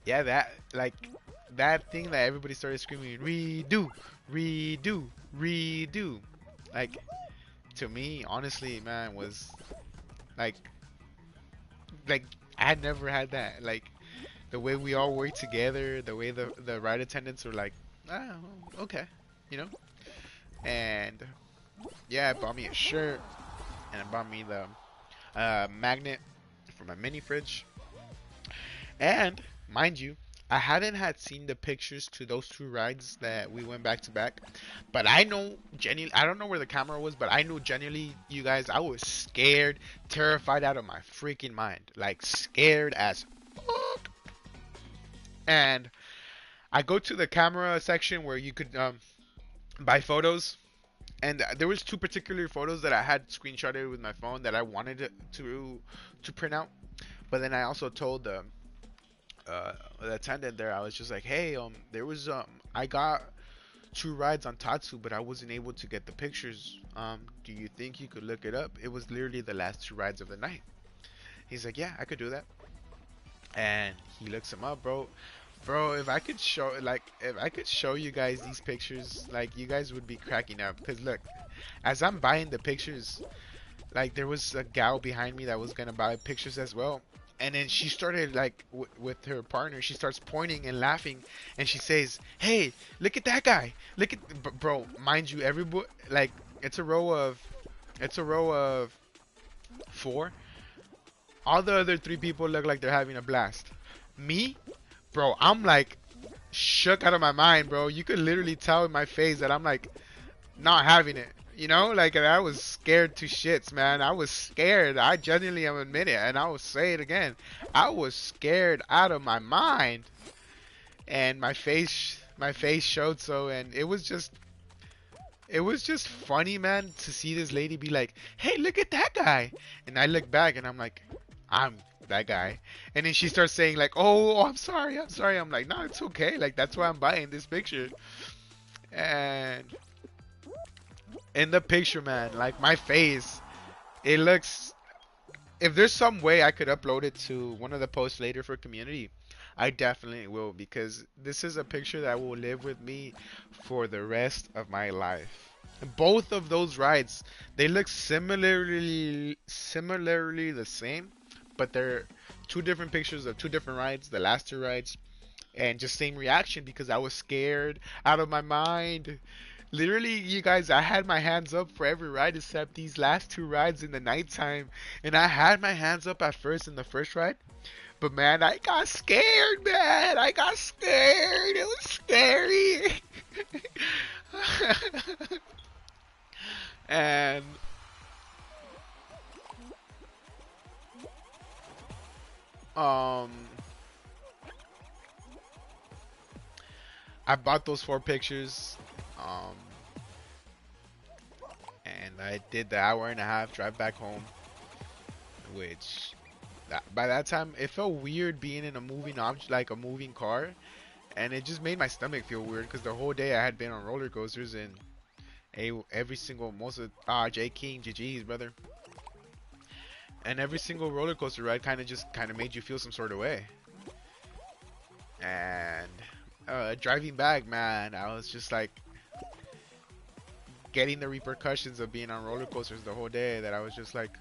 yeah, that thing that everybody started screaming redo, redo, redo. Like to me, honestly, man, was like like I had never had that. Like the way we all worked together, the way the ride attendants were like, ah, okay, you know. And yeah, it bought me a shirt, and it bought me the magnet for my mini fridge. And mind you, I hadn't had seen the pictures to those two rides that we went back to back, but I know genuinely, I don't know where the camera was, but I knew genuinely, you guys, I was scared, terrified out of my freaking mind, like scared as fuck. And I go to the camera section where you could buy photos, and there was two particular photos that I had screenshotted with my phone that I wanted to print out. But then I also told the attendant there, I was just like, hey, there was I got two rides on Tatsu, but I wasn't able to get the pictures. Do you think you could look it up? It was literally the last two rides of the night. He's like, yeah, I could do that. And he looks him up, bro. Bro, if I could show, like, if I could show you guys these pictures, like, you guys would be cracking up. Cause look, as I'm buying the pictures, like, there was a gal behind me that was gonna buy pictures as well. And then she started, like, with her partner, she starts pointing and laughing, and she says, "Hey, look at that guy! Look at, bro, mind you, like, it's a row of, it's a row of four. All the other three people look like they're having a blast. Me, bro, I'm like shook out of my mind, bro. You could literally tell in my face that I'm like not having it. You know, like I was scared to shits, man. I was scared. I genuinely am admit it, and I will say it again. I was scared out of my mind, and my face showed so, and it was just funny, man, to see this lady be like, "Hey, look at that guy," and I look back, and I'm like, "I'm that guy," and then she starts saying like, "Oh, I'm sorry, I'm sorry." I'm like, "No, it's okay. Like that's why I'm buying this picture." And in the picture, man, like my face, it looks. If there's some way I could upload it to one of the posts later for community, I definitely will because this is a picture that will live with me for the rest of my life. Both of those rides, they look similarly the same, but they're two different pictures of two different rides, the last two rides, and just same reaction because I was scared out of my mind. Literally, you guys, I had my hands up for every ride except these last two rides in the nighttime. And I had my hands up at first in the first ride. But man, I got scared, man. I got scared. It was scary. And um I bought those four pictures. Um and I did the hour and a half drive back home, which by that time it felt weird being in a moving object, like a moving car, and it just made my stomach feel weird because the whole day I had been on roller coasters and every single most of J King GG's brother, and every single roller coaster ride kind of made you feel some sort of way. And driving back, man, I was just like getting the repercussions of being on roller coasters the whole day. That I was just like,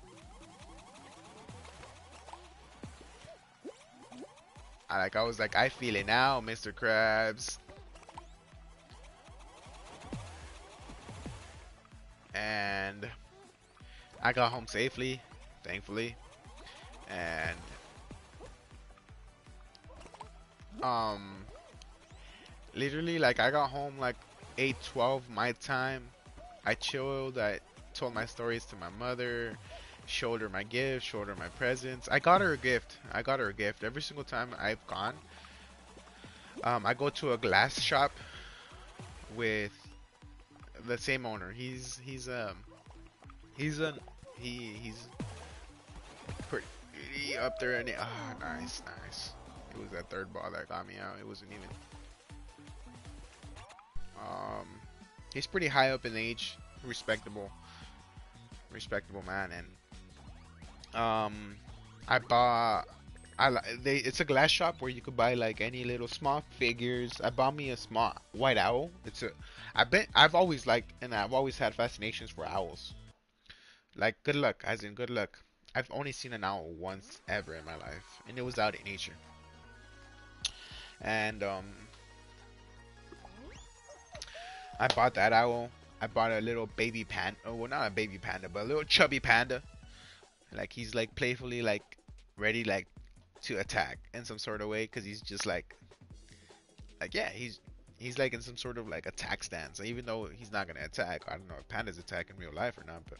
I was like, I feel it now, Mr. Krabs. And I got home safely, thankfully. And um literally, like, I got home like 8:12 my time. I chilled. I told my stories to my mother, showed her my gift, showed her my presents. I got her a gift. I got her a gift every single time I've gone. I go to a glass shop with the same owner. He's a he's pretty up there, and nice, nice. It was that third ball that got me out. It wasn't even. Um, he's pretty high up in age, respectable, respectable man, and I bought. It's a glass shop where you could buy like any little small figures. I bought me a small white owl. I've always liked, and I've always had fascinations for owls. Like good luck, as in good luck. I've only seen an owl once ever in my life, and it was out in nature. And I bought that owl. I bought a little baby panda. Oh, well, not a baby panda, but a little chubby panda. Like he's like playfully like ready like to attack in some sort of way because he's just like yeah, he's like in some sort of like attack stance. Even though he's not gonna attack, I don't know if pandas attack in real life or not, but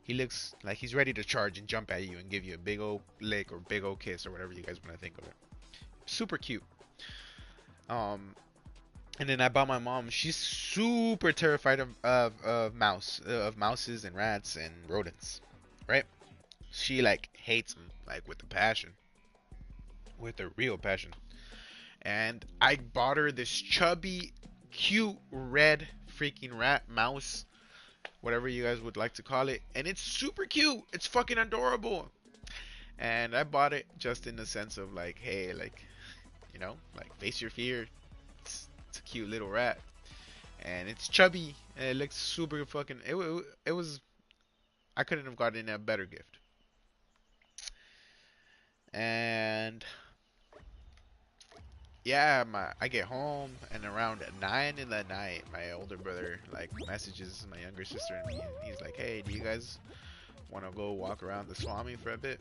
he looks like he's ready to charge and jump at you and give you a big old lick or big old kiss or whatever you guys want to think of it. Super cute. Um, and then I bought my mom. She's super terrified of mouses and rats and rodents, right? She like hates them like with a passion, with a real passion. And I bought her this chubby cute red freaking rat mouse, whatever you guys would like to call it, and it's super cute. It's fucking adorable. And I bought it just in the sense of like, hey, like, like face your fear. It's a cute little rat, and it's chubby, and it looks super fucking. It was. I couldn't have gotten a better gift. And yeah, I get home and around 9 in the night, my older brother like messages my younger sister and me, and he's like, "Hey, do you guys want to go walk around the Swami for a bit?"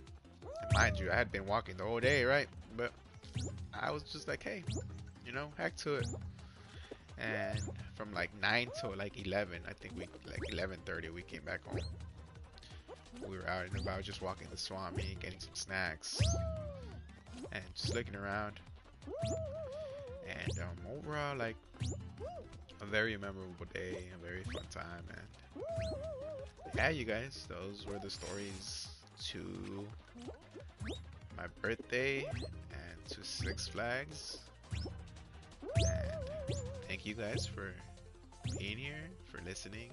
And mind you, I had been walking the whole day, right? But I was just like, "Hey, heck to it." And from like 9 to like 11, I think we like 11:30, we came back home. We were out and about, just walking the Swami, getting some snacks, and just looking around. And overall, like a very memorable day, a very fun time, and yeah, you guys, those were the stories to my birthday and to Six Flags. And thank you guys for being here, for listening,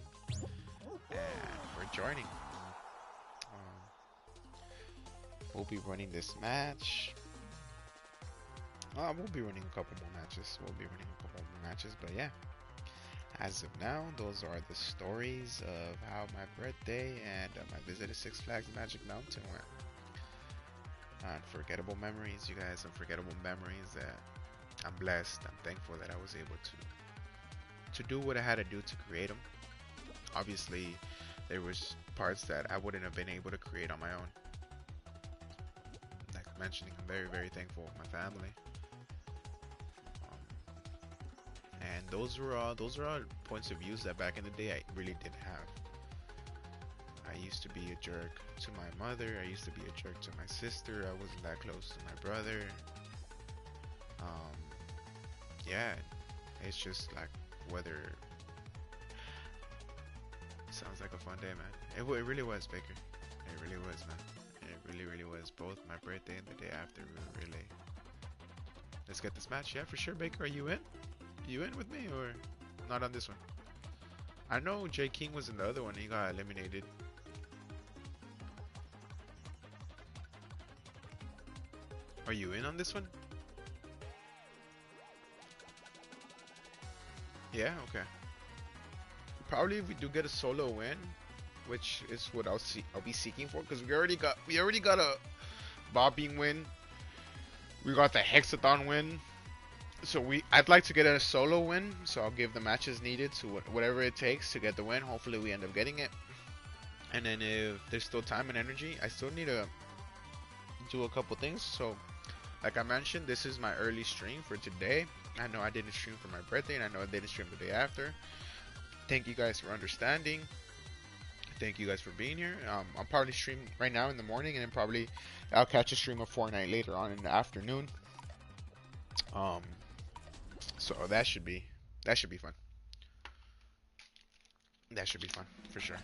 and for joining. We'll be running this match. We'll be running a couple more matches. But yeah. As of now, those are the stories of how my birthday and my visit to Six Flags Magic Mountain went. Unforgettable memories, you guys. Unforgettable memories that I'm blessed. I'm thankful that I was able to do what I had to do to create them. Obviously, there was parts that I wouldn't have been able to create on my own. Like mentioning, I'm very, very thankful for my family. And those were all points of views that back in the day I really didn't have. I used to be a jerk to my mother. I used to be a jerk to my sister. I wasn't that close to my brother. Yeah, it's just like whether. Sounds like a fun day, man. It really was, Baker. It really was, man. It really, really was. Both my birthday and the day after were really. Let's get this match. Yeah, for sure, Baker. Are you in? You in with me or not on this one? I know Jay King was in the other one. He got eliminated. Are you in on this one? Yeah, okay. Probably if we do get a solo win, which is what I'll be seeking for, because we already got a bobbing win. We got the hexathon win. So I'd like to get a solo win, so I'll give the matches needed to whatever it takes to get the win. Hopefully we end up getting it. And then if there's still time and energy, I still need to do a couple things. So like I mentioned, this is my early stream for today. I know I didn't stream for my birthday, and I know I didn't stream the day after. Thank you guys for understanding. Thank you guys for being here. I'll probably stream right now in the morning, and then probably I'll catch a stream of Fortnite later on in the afternoon. So that should be fun. That should be fun for sure.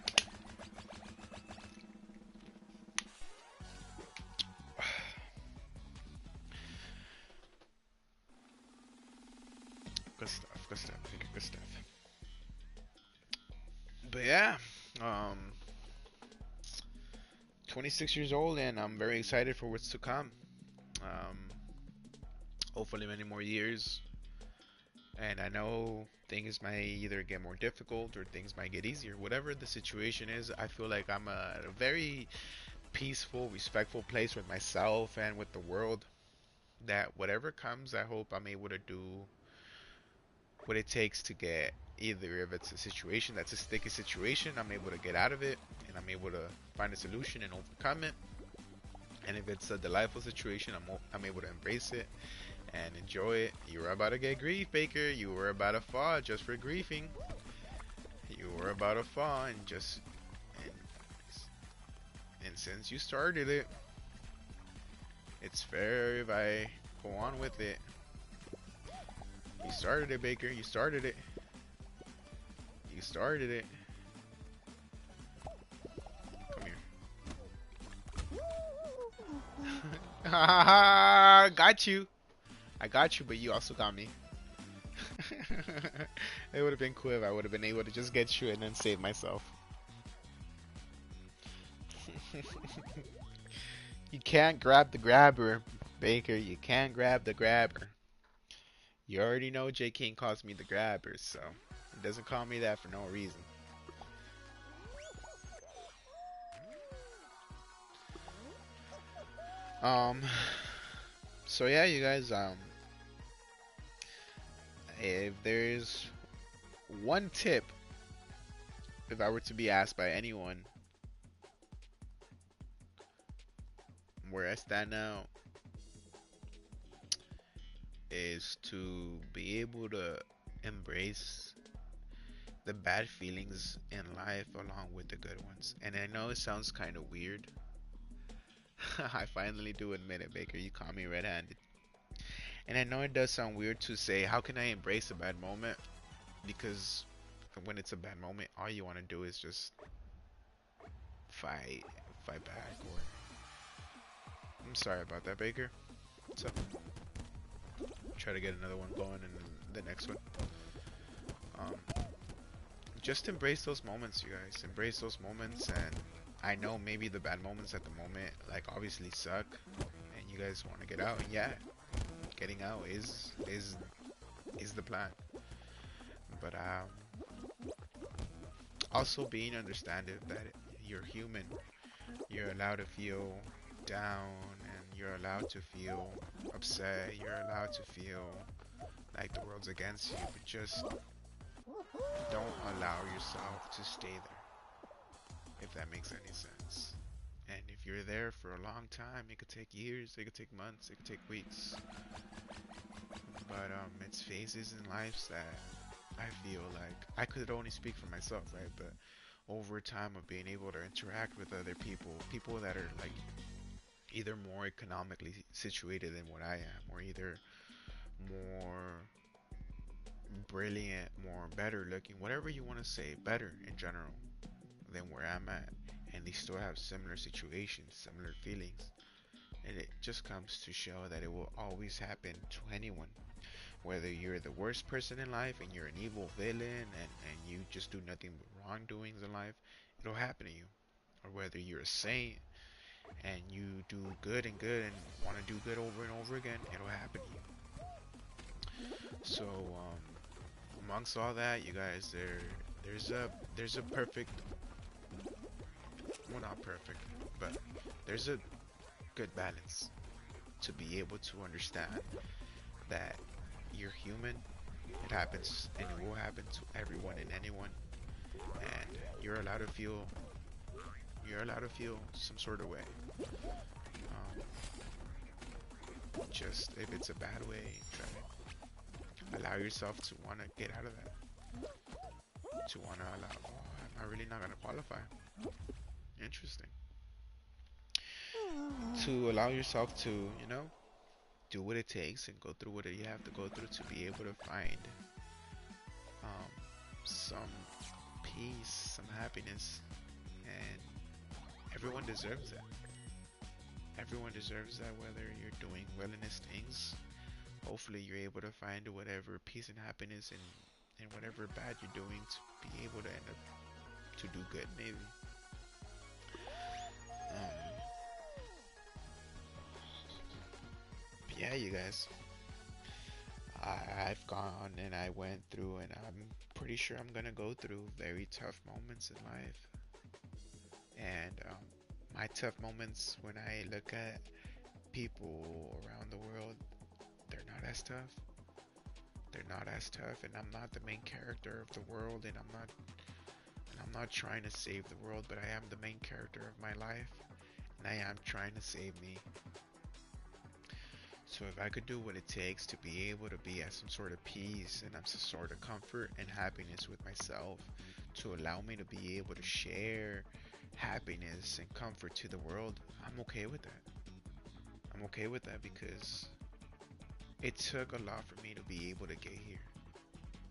Good stuff. But yeah, 26 years old, and I'm very excited for what's to come. Hopefully many more years. And I know things might either get more difficult or things might get easier. Whatever the situation is, I feel like I'm at a very peaceful, respectful place with myself and with the world. That whatever comes, I hope I'm able to do what it takes to get, either if it's a situation that's a sticky situation, I'm able to get out of it, and I'm able to find a solution and overcome it. And if it's a delightful situation, I'm able to embrace it and enjoy it. You were about to get grief, Baker. You were about to fall just for griefing. You were about to fall, and since you started it, it's fair if I go on with it. You started it, Baker. You started it. You started it. Come here. Got you. I got you, but you also got me. It would have been cool if I would have been able to just get you and then save myself. You can't grab the grabber, Baker. You can't grab the grabber. You already know J King calls me the grabber, so he doesn't call me that for no reason. Um, so yeah, you guys, if there's one tip, if I were to be asked by anyone where I stand now, is to be able to embrace the bad feelings in life along with the good ones. And I know it sounds kind of weird. I finally do admit it, Baker. You caught me red-handed. And I know it does sound weird to say, how can I embrace a bad moment? Because when it's a bad moment, all you want to do is just fight, fight back. Or I'm sorry about that, Baker. So try to get another one going and the next one. Um, just embrace those moments, you guys. Embrace those moments, and I know maybe the bad moments at the moment, like obviously suck, and you guys want to get out. And yeah, getting out is the plan. But also being understanding that you're human. You're allowed to feel down, and you're allowed to feel upset. You're allowed to feel like the world's against you, but just don't allow yourself to stay there, if that makes any sense. And if you're there for a long time, it could take years, it could take months, it could take weeks. But it's phases in life that I feel like I could only speak for myself, right? But over time of being able to interact with other people, people that are like either more economically situated than what I am, or either more brilliant, more better looking, whatever you want to say, better in general than where I'm at, and they still have similar situations, similar feelings. And it just comes to show that it will always happen to anyone. Whether you're the worst person in life and you're an evil villain and you just do nothing but wrongdoings in life, it'll happen to you. Or whether you're a saint and you do good and want to do good over and over again, it'll happen to you. So, amongst all that, you guys, there's a perfect, well, not perfect, but there's a good balance to be able to understand that you're human. It happens and it will happen to everyone and anyone, and you're allowed to feel some sort of way. Just if it's a bad way, try to allow yourself to want to get out of that. To want to allow, oh, am I really not going to qualify? Interesting. To allow yourself to, do what it takes and go through what you have to go through to be able to find um, some peace, some happiness, and everyone deserves that. Everyone deserves that, whether you're doing wellness things. Hopefully, you're able to find whatever peace and happiness and whatever bad you're doing to be able to end up to do good, maybe. Yeah, you guys. I've gone and I went through, and I'm pretty sure I'm gonna go through very tough moments in life. And my tough moments, when I look at people around the world, they're not as tough. They're not as tough, and I'm not the main character of the world, and I'm not trying to save the world, but I am the main character of my life, and I am trying to save me. So if I could do what it takes to be able to be at some sort of peace and some sort of comfort and happiness with myself, to allow me to be able to share happiness and comfort to the world, I'm okay with that. I'm okay with that because it took a lot for me to be able to get here.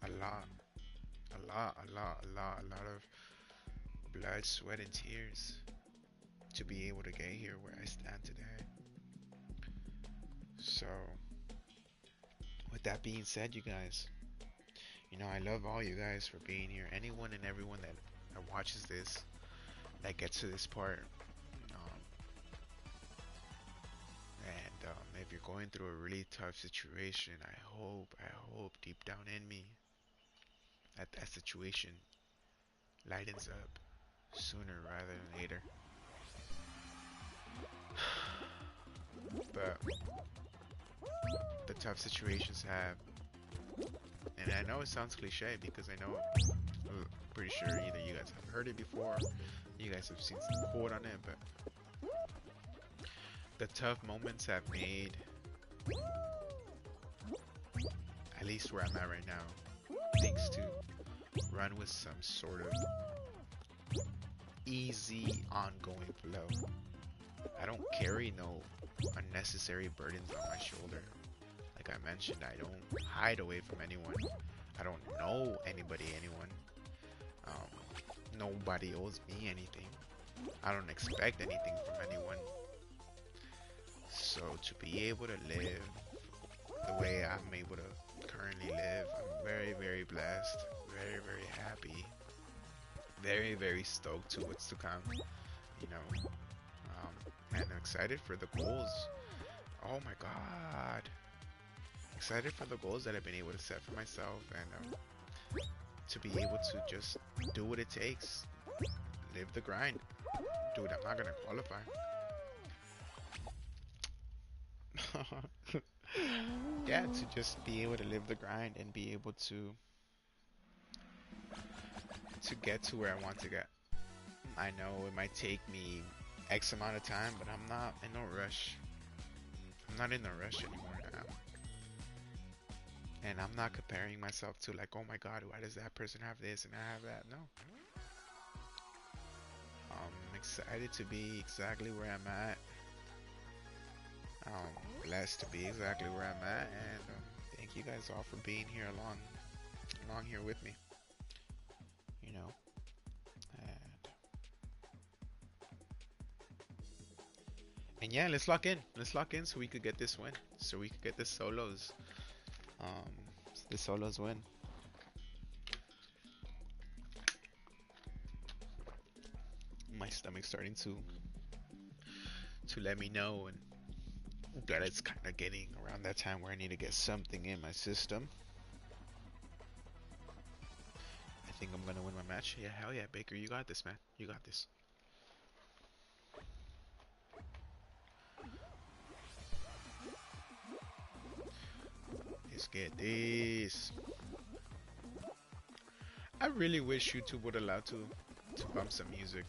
A lot, a lot of blood, sweat, and tears to be able to get here where I stand today. So, with that being said, you guys, You know, I love all you guys for being here. Anyone and everyone that watches this, that gets to this part. Um, and if you're going through a really tough situation, I hope deep down in me that that situation lightens up sooner rather than later. But the tough situations have, and I know it sounds cliche because I know, pretty sure either you guys have heard it before, you guys have seen some quote on it, but the tough moments have made, at least where I'm at right now, things to run with some sort of easy ongoing flow. I don't carry no unnecessary burdens on my shoulder. Like I mentioned, I don't hide away from anyone. I don't know anyone. Nobody owes me anything. I don't expect anything from anyone. So to be able to live the way I'm able to currently live, I'm very, very blessed, very, very happy, very, very stoked to what's to come. You know, and I'm excited for the goals. Oh my God, excited for the goals that I've been able to set for myself, and to be able to just do what it takes, live the grind. Dude, I'm not gonna qualify. Yeah, to just be able to live the grind and be able to get to where I want to get. I know it might take me X amount of time, but I'm not in no rush. I'm not in no rush anymore now. And I'm not comparing myself to like, oh my God, why does that person have this and I have that? No. I'm excited to be exactly where I'm at. I'm blessed to be exactly where I'm at, and thank you guys all for being here along here with me. You know, and yeah, let's lock in. Let's lock in so we could get this win. So we could get um, the solos win. My stomach's starting to let me know, and that it's kind of getting around that time where I need to get something in my system. I think I'm gonna win my match. Yeah, hell yeah, Baker, you got this, man. You got this. Let's get this. I really wish YouTube would allow to bump some music,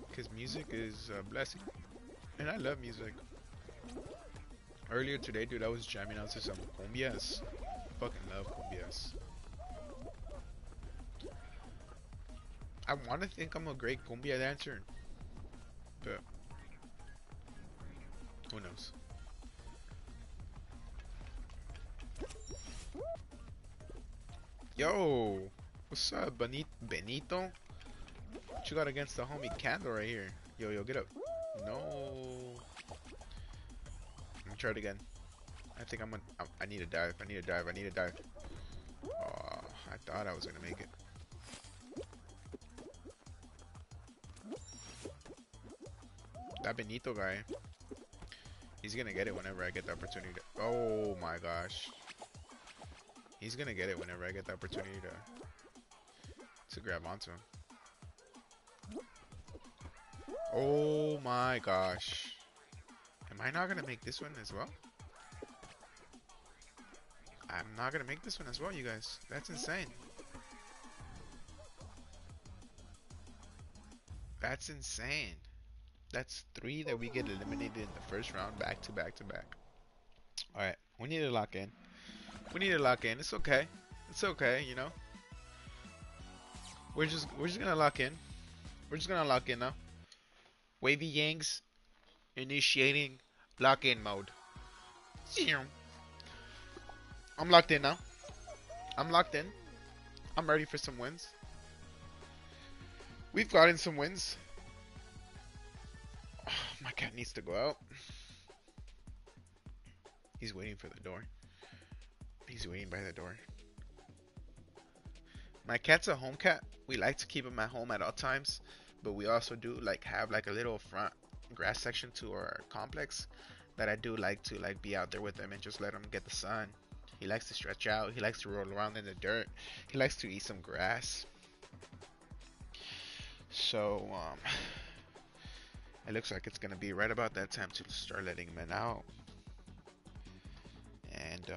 because music is a blessing, and I love music. Earlier today, dude, I was jamming out to some cumbias. Fucking love cumbias. I want to think I'm a great cumbia dancer, but who knows? Yo, what's up, Benito? What you got against the homie Candle right here? Yo, get up. No. Let me try it again. I think I'm gonna. I need a dive. I need a dive. I need a dive. Oh, I thought I was gonna make it. That Benito guy, he's gonna get it whenever I get the opportunity to. Oh my gosh. He's gonna get it whenever I get the opportunity to grab onto him. Oh my gosh. Am I not gonna make this one as well? I'm not gonna make this one as well, you guys. That's insane. That's insane. That's 3 that we get eliminated in the first round, back to back to back. Alright, we need to lock in. We need to lock in. It's okay. It's okay, you know. We're just gonna lock in. We're just gonna lock in now. Wavy Yangs initiating lock-in mode. I'm locked in now. I'm locked in. I'm ready for some wins. We've gotten some wins. Oh, my cat needs to go out. He's waiting for the door. He's waiting by the door. My cat's a home cat. We like to keep him at home at all times, but we also do like have like a little front grass section to our complex that I do like to like be out there with him and just let him get the sun. He likes to stretch out. He likes to roll around in the dirt. He likes to eat some grass. So it looks like it's gonna be right about that time to start letting him out. And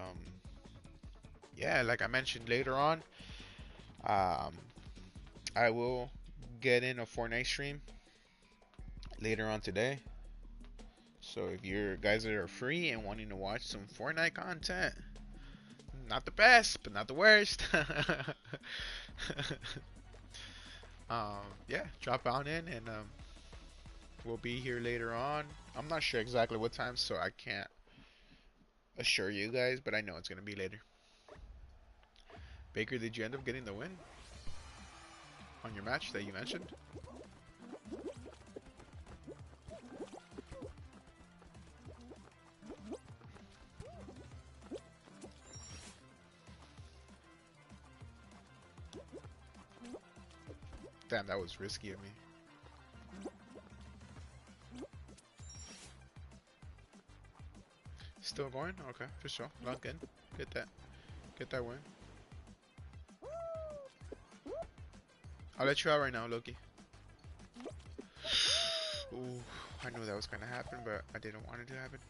yeah, like I mentioned later on, um, I will get in a Fortnite stream later on today. So if you guys are free and wanting to watch some Fortnite content, not the best, but not the worst. Yeah, drop on in and we'll be here later on. I'm not sure exactly what time, so I can't assure you guys, but I know it's gonna be later. Baker, did you end up getting the win on your match that you mentioned? Damn, that was risky of me. Still going? Okay, for sure. Lock in. Get that. Get that win. I'll let you out right now, Loki. Ooh, I knew that was gonna happen, but I didn't want it to happen.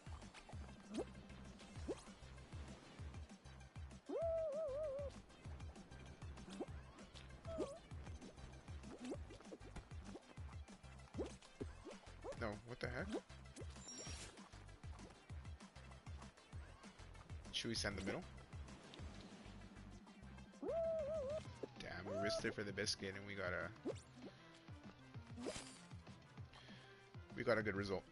No, what the heck? Should we send the middle? Damn, we risked it for the biscuit and we got a good result.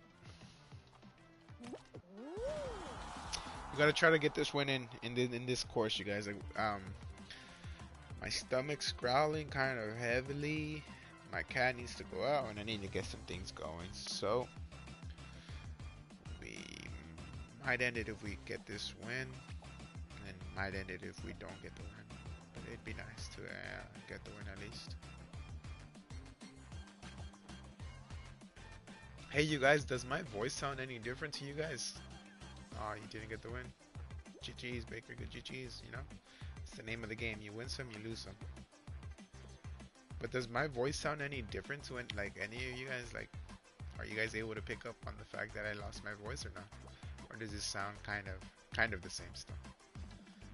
We gotta try to get this win in this course, you guys. My stomach's growling kind of heavily. My cat needs to go out, and I need to get some things going. So we might end it if we get this win, and might end it if we don't get the win. But it'd be nice to get the win at least. Hey, you guys, does my voice sound any different to you guys? Oh, you didn't get the win. GG's, Baker. Good GG's, you know? It's the name of the game. You win some, you lose some. But does my voice sound any different to like any of you guys? Like, are you guys able to pick up on the fact that I lost my voice or not? Or does it sound kind of the same still?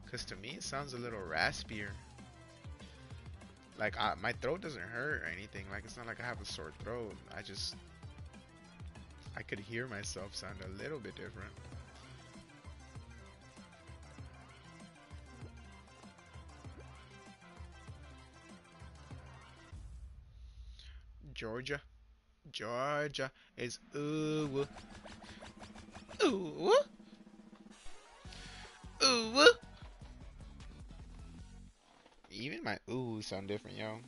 Because to me, it sounds a little raspier. Like, my throat doesn't hurt or anything. Like, it's not like I have a sore throat. I could hear myself sound a little bit different. Georgia is ooh ooh ooh. Even my ooh sound different, yo.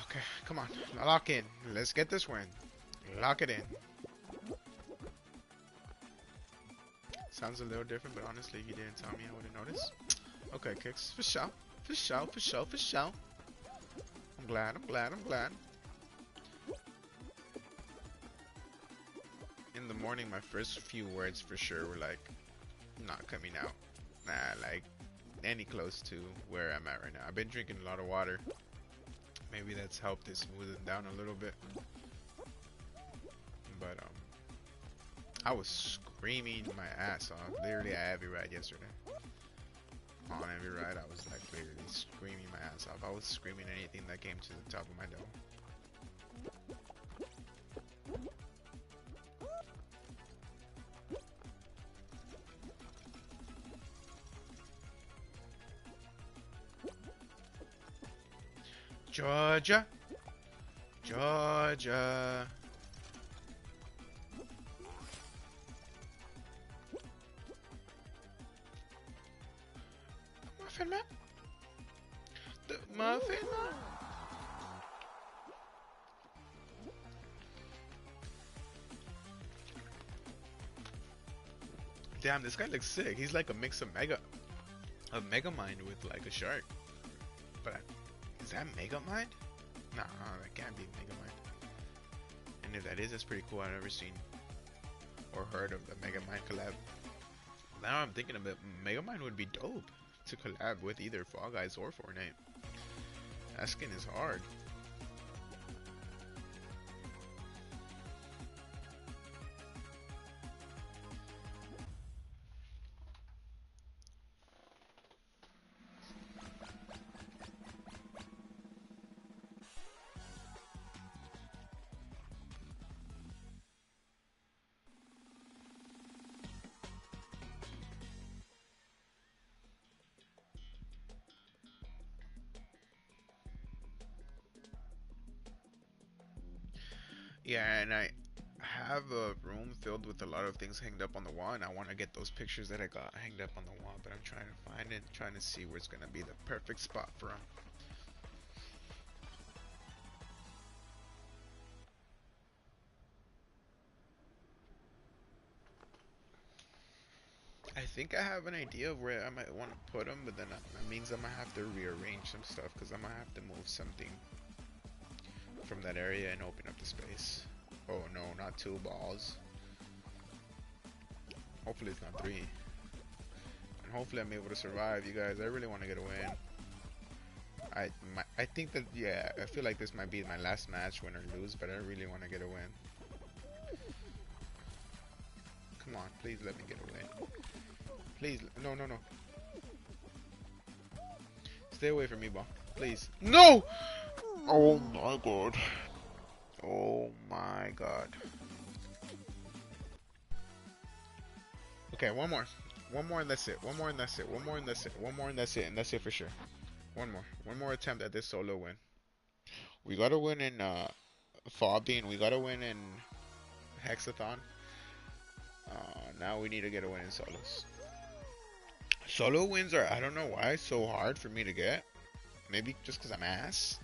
Okay, come on, lock in. Let's get this win. Lock it in. Sounds a little different, but honestly, if you didn't tell me, I wouldn't notice. Okay, kicks. For sure. For sure, for sure, for sure. I'm glad. In the morning, my first few words for sure were like, not coming out. Nah, like, any close to where I'm at right now. I've been drinking a lot of water. Maybe that's helped it smooth it down a little bit. But, I was screaming my ass off. Literally at every ride yesterday. On every ride, I was like literally screaming my ass off. I was screaming anything that came to the top of my dome. Georgia. Georgia. Muffin Man? The Muffin Man? Damn, this guy looks sick. He's like a mix of Megamind with like a shark. But is that Megamind? No, that can't be Megamind. And if that is, that's pretty cool. I've never seen or heard of the Megamind collab. Now I'm thinking of it, Megamind would be dope to collab with either Fall Guys or Fortnite. That skin is hard. Yeah, and I have a room filled with a lot of things hanged up on the wall, and I want to get those pictures that I got hanged up on the wall, but I'm trying to find it, trying to see where it's going to be the perfect spot for them. I think I have an idea of where I might want to put them, but then that means I might have to rearrange some stuff, because I might have to move something from that area and open up the space. Oh no, not 2 balls. Hopefully it's not 3. And hopefully I'm able to survive, you guys. I really want to get a win. I think that, yeah, I feel like this might be my last match, win or lose, but I really want to get a win. Come on, please let me get a win. Please, no, no, no. Stay away from me, ball. Please. No! Oh my god. Oh my god. Okay, one more. One more and that's it. One more and that's it. One more and that's it. One more and that's it. And that's it for sure. One more. One more attempt at this solo win. We gotta win in Fobby, and we gotta win in Hexathon. Now we need to get a win in solos. Solo wins are, I don't know why, so hard for me to get. Maybe just because I'm ass.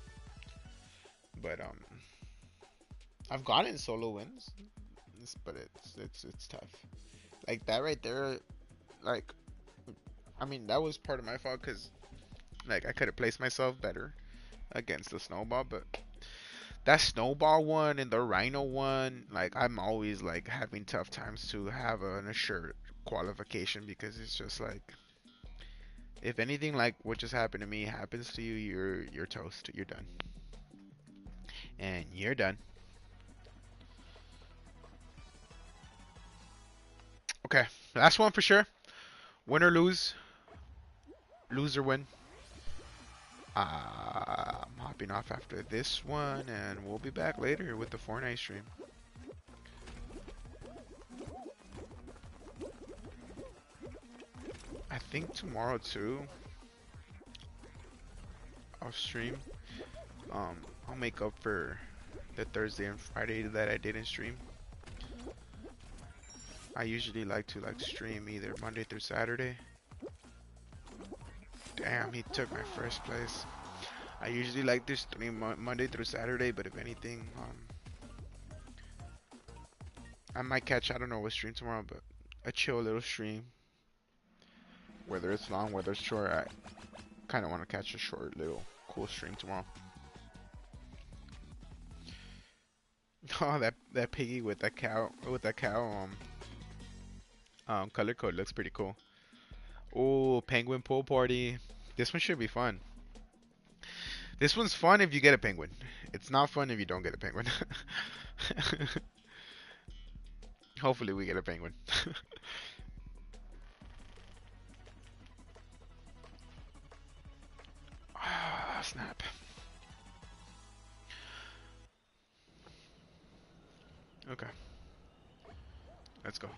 But I've gotten solo wins, but it's tough. Like that right there, like, I mean that was part of my fault because like I could have placed myself better against the snowball, but that snowball one and the rhino one, like I'm always like having tough times to have an assured qualification because it's just like if anything like what just happened to me happens to you, you're toast. You're done. And you're done. Okay, last one for sure. Win or lose. Lose or win. I'm hopping off after this one, and we'll be back later with the Fortnite stream. I think tomorrow too, I'll stream. I'll make up for the Thursday and Friday that I didn't stream. I usually like to stream either Monday through Saturday. Damn, he took my first place. I usually like to stream Monday through Saturday, but if anything, I might catch, I don't know what stream tomorrow, but a chill little stream. Whether it's long, whether it's short, I kind of want to catch a short little cool stream tomorrow. Oh, that piggy with that cow, color code looks pretty cool. Oh, penguin pool party. This one should be fun. This one's fun if you get a penguin. It's not fun if you don't get a penguin. Hopefully we get a penguin. Ah, snap. Okay. Let's go.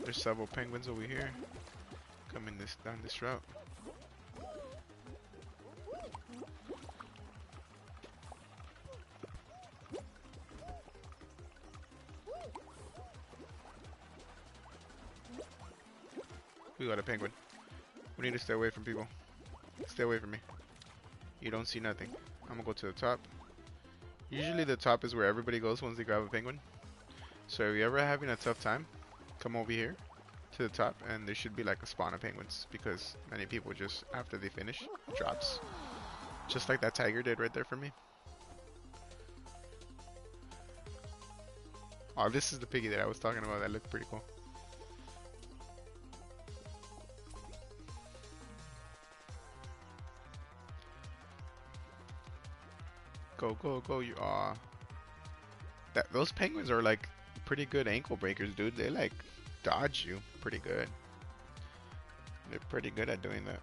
There's several penguins over here coming down this route. We got a penguin. We need to stay away from people. Stay away from me. You don't see nothing. I'm gonna go to the top. Usually the top is where everybody goes once they grab a penguin. So if you're ever having a tough time, come over here to the top and there should be like a spawn of penguins because many people just after they finish drops. Just like that tiger did right there for me. Oh, this is the piggy that I was talking about that looked pretty cool. Go, go, go, you those penguins are like pretty good ankle breakers, dude. They like dodge you pretty good. They're pretty good at doing that.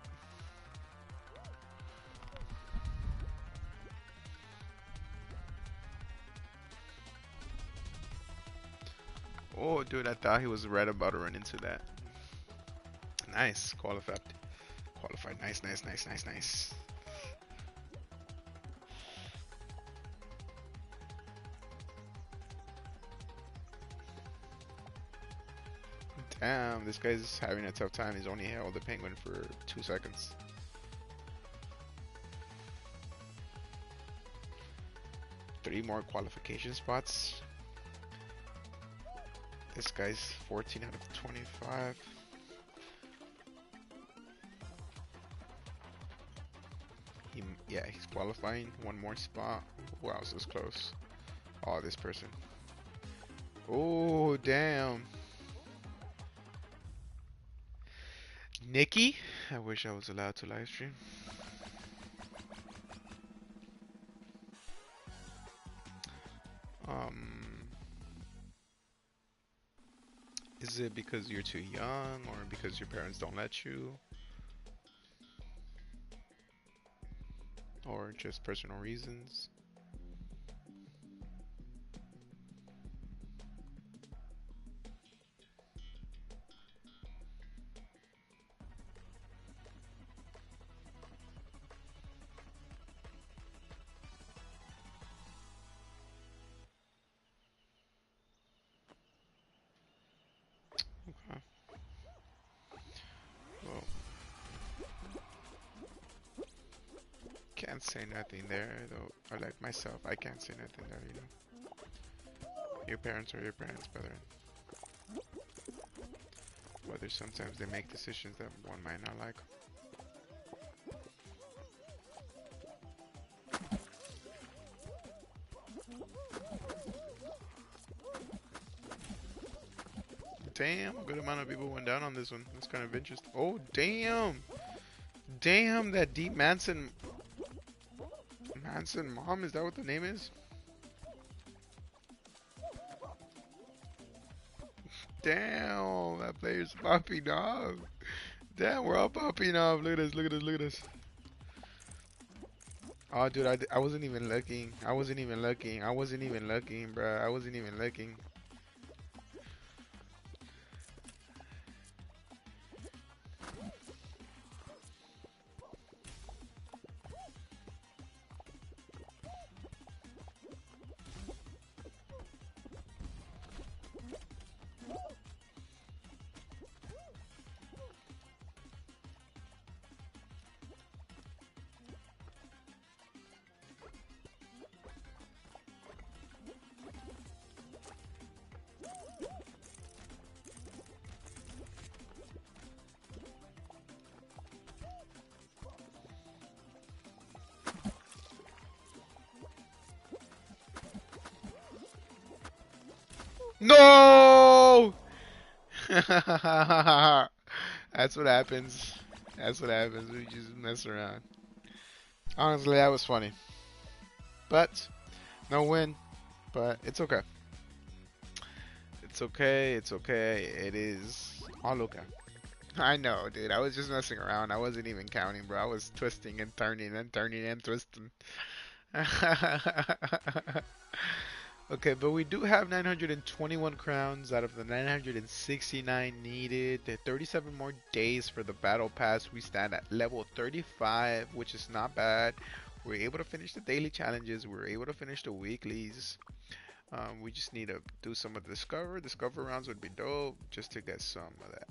Oh, dude, I thought he was right about to run into that. Nice, qualified. Qualified, nice, nice, nice, nice, nice. Damn, this guy's having a tough time. He's only held the penguin for 2 seconds. Three more qualification spots. This guy's 14 out of 25. Yeah, he's qualifying. One more spot. Who else is close? Oh, this person. Oh, damn. Nikki? I wish I was allowed to live stream. Is it because you're too young or because your parents don't let you? Or just personal reasons? Okay. Well, can't say nothing there though. Or like myself, I can't say nothing there, you know. Your parents are your parents, brother. Whether sometimes they make decisions that one might not like. Damn, a good amount of people went down on this one. That's kind of interesting. Oh, damn. Damn, that Deep Manson mom, is that what the name is? Damn, that player's popping off. Damn, we're all popping off. Look at this, look at this, look at this. Oh, dude, I wasn't even looking. I wasn't even looking. I wasn't even looking, bruh. I wasn't even looking. No! That's what happens. That's what happens. We just mess around. Honestly, that was funny. But, no win. But, it's okay. It's okay. It's okay. It is all okay. I know, dude. I was just messing around. I wasn't even counting, bro. I was twisting and turning and turning and twisting. Okay, but we do have 921 crowns out of the 969 needed. 37 more days for the battle pass. We stand at level 35, which is not bad. We're able to finish the daily challenges. We're able to finish the weeklies. We just need to do some of the discover rounds would be dope just to get some of that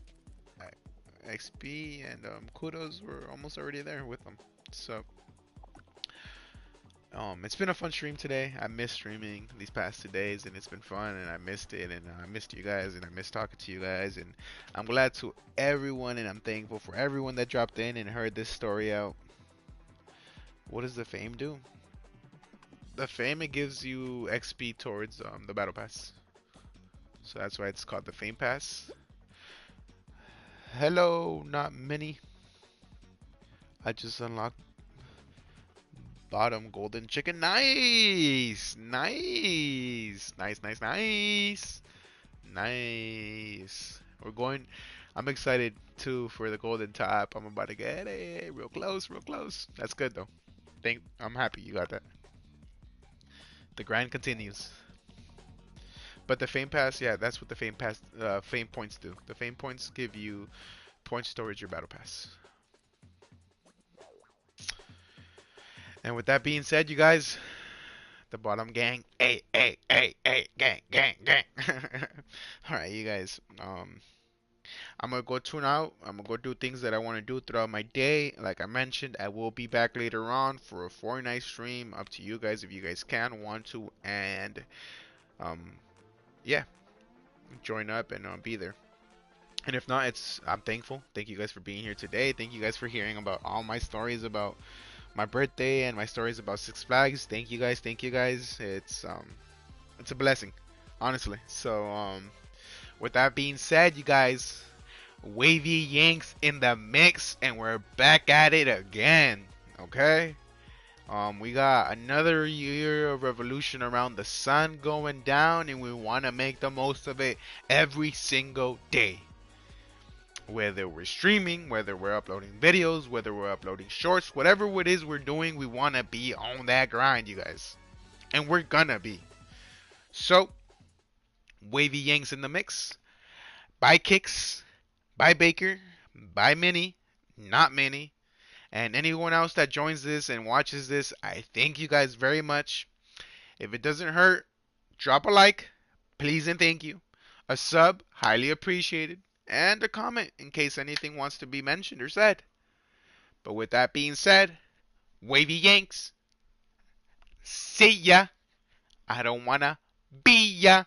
XP, and kudos, we're almost already there with them. So it's been a fun stream today. I missed streaming these past 2 days, and it's been fun, and I missed it, and I missed you guys, and I missed talking to you guys, and I'm glad to everyone, and I'm thankful for everyone that dropped in and heard this story out. What does the fame do? The fame, it gives you XP towards the battle pass, so that's why it's called the fame pass. Hello, not many. I just unlocked bottom golden chicken. Nice, nice, nice, nice, nice, nice. We're going. I'm excited too for the golden top. I'm about to get it. Real close, real close. That's good though. I'm happy you got that. The grind continues. But the fame pass, yeah, that's what the fame pass, fame points do. The fame points give you points towards your battle pass. And with that being said, you guys, the bottom gang, gang, gang, gang. All right, you guys. I'm gonna go tune out. I'm gonna go do things that I want to do throughout my day. Like I mentioned, I will be back later on for a Fortnite stream. Up to you guys if you guys can, want to, and um, yeah, join up and be there. And if not, I'm thankful. Thank you guys for being here today. Thank you guys for hearing about all my stories about my birthday and my stories about Six Flags. Thank you guys. Thank you guys. It's a blessing, honestly. So with that being said, you guys, Wavy Yanks in the mix, and we're back at it again. Okay. We got another year of revolution around the sun going down, and we want to make the most of it every single day. Whether we're streaming, whether we're uploading videos, whether we're uploading shorts, whatever it is we're doing, we want to be on that grind, you guys. And we're gonna be. So, Wavy Yanks in the mix. Bye Kicks. Bye Baker. Bye Minnie. Not Minnie. And anyone else that joins this and watches this, I thank you guys very much. If it doesn't hurt, drop a like. Please and thank you. A sub, highly appreciated. And a comment in case anything wants to be mentioned or said. But with that being said, Wavy Yanks, see ya. I don't wanna be ya.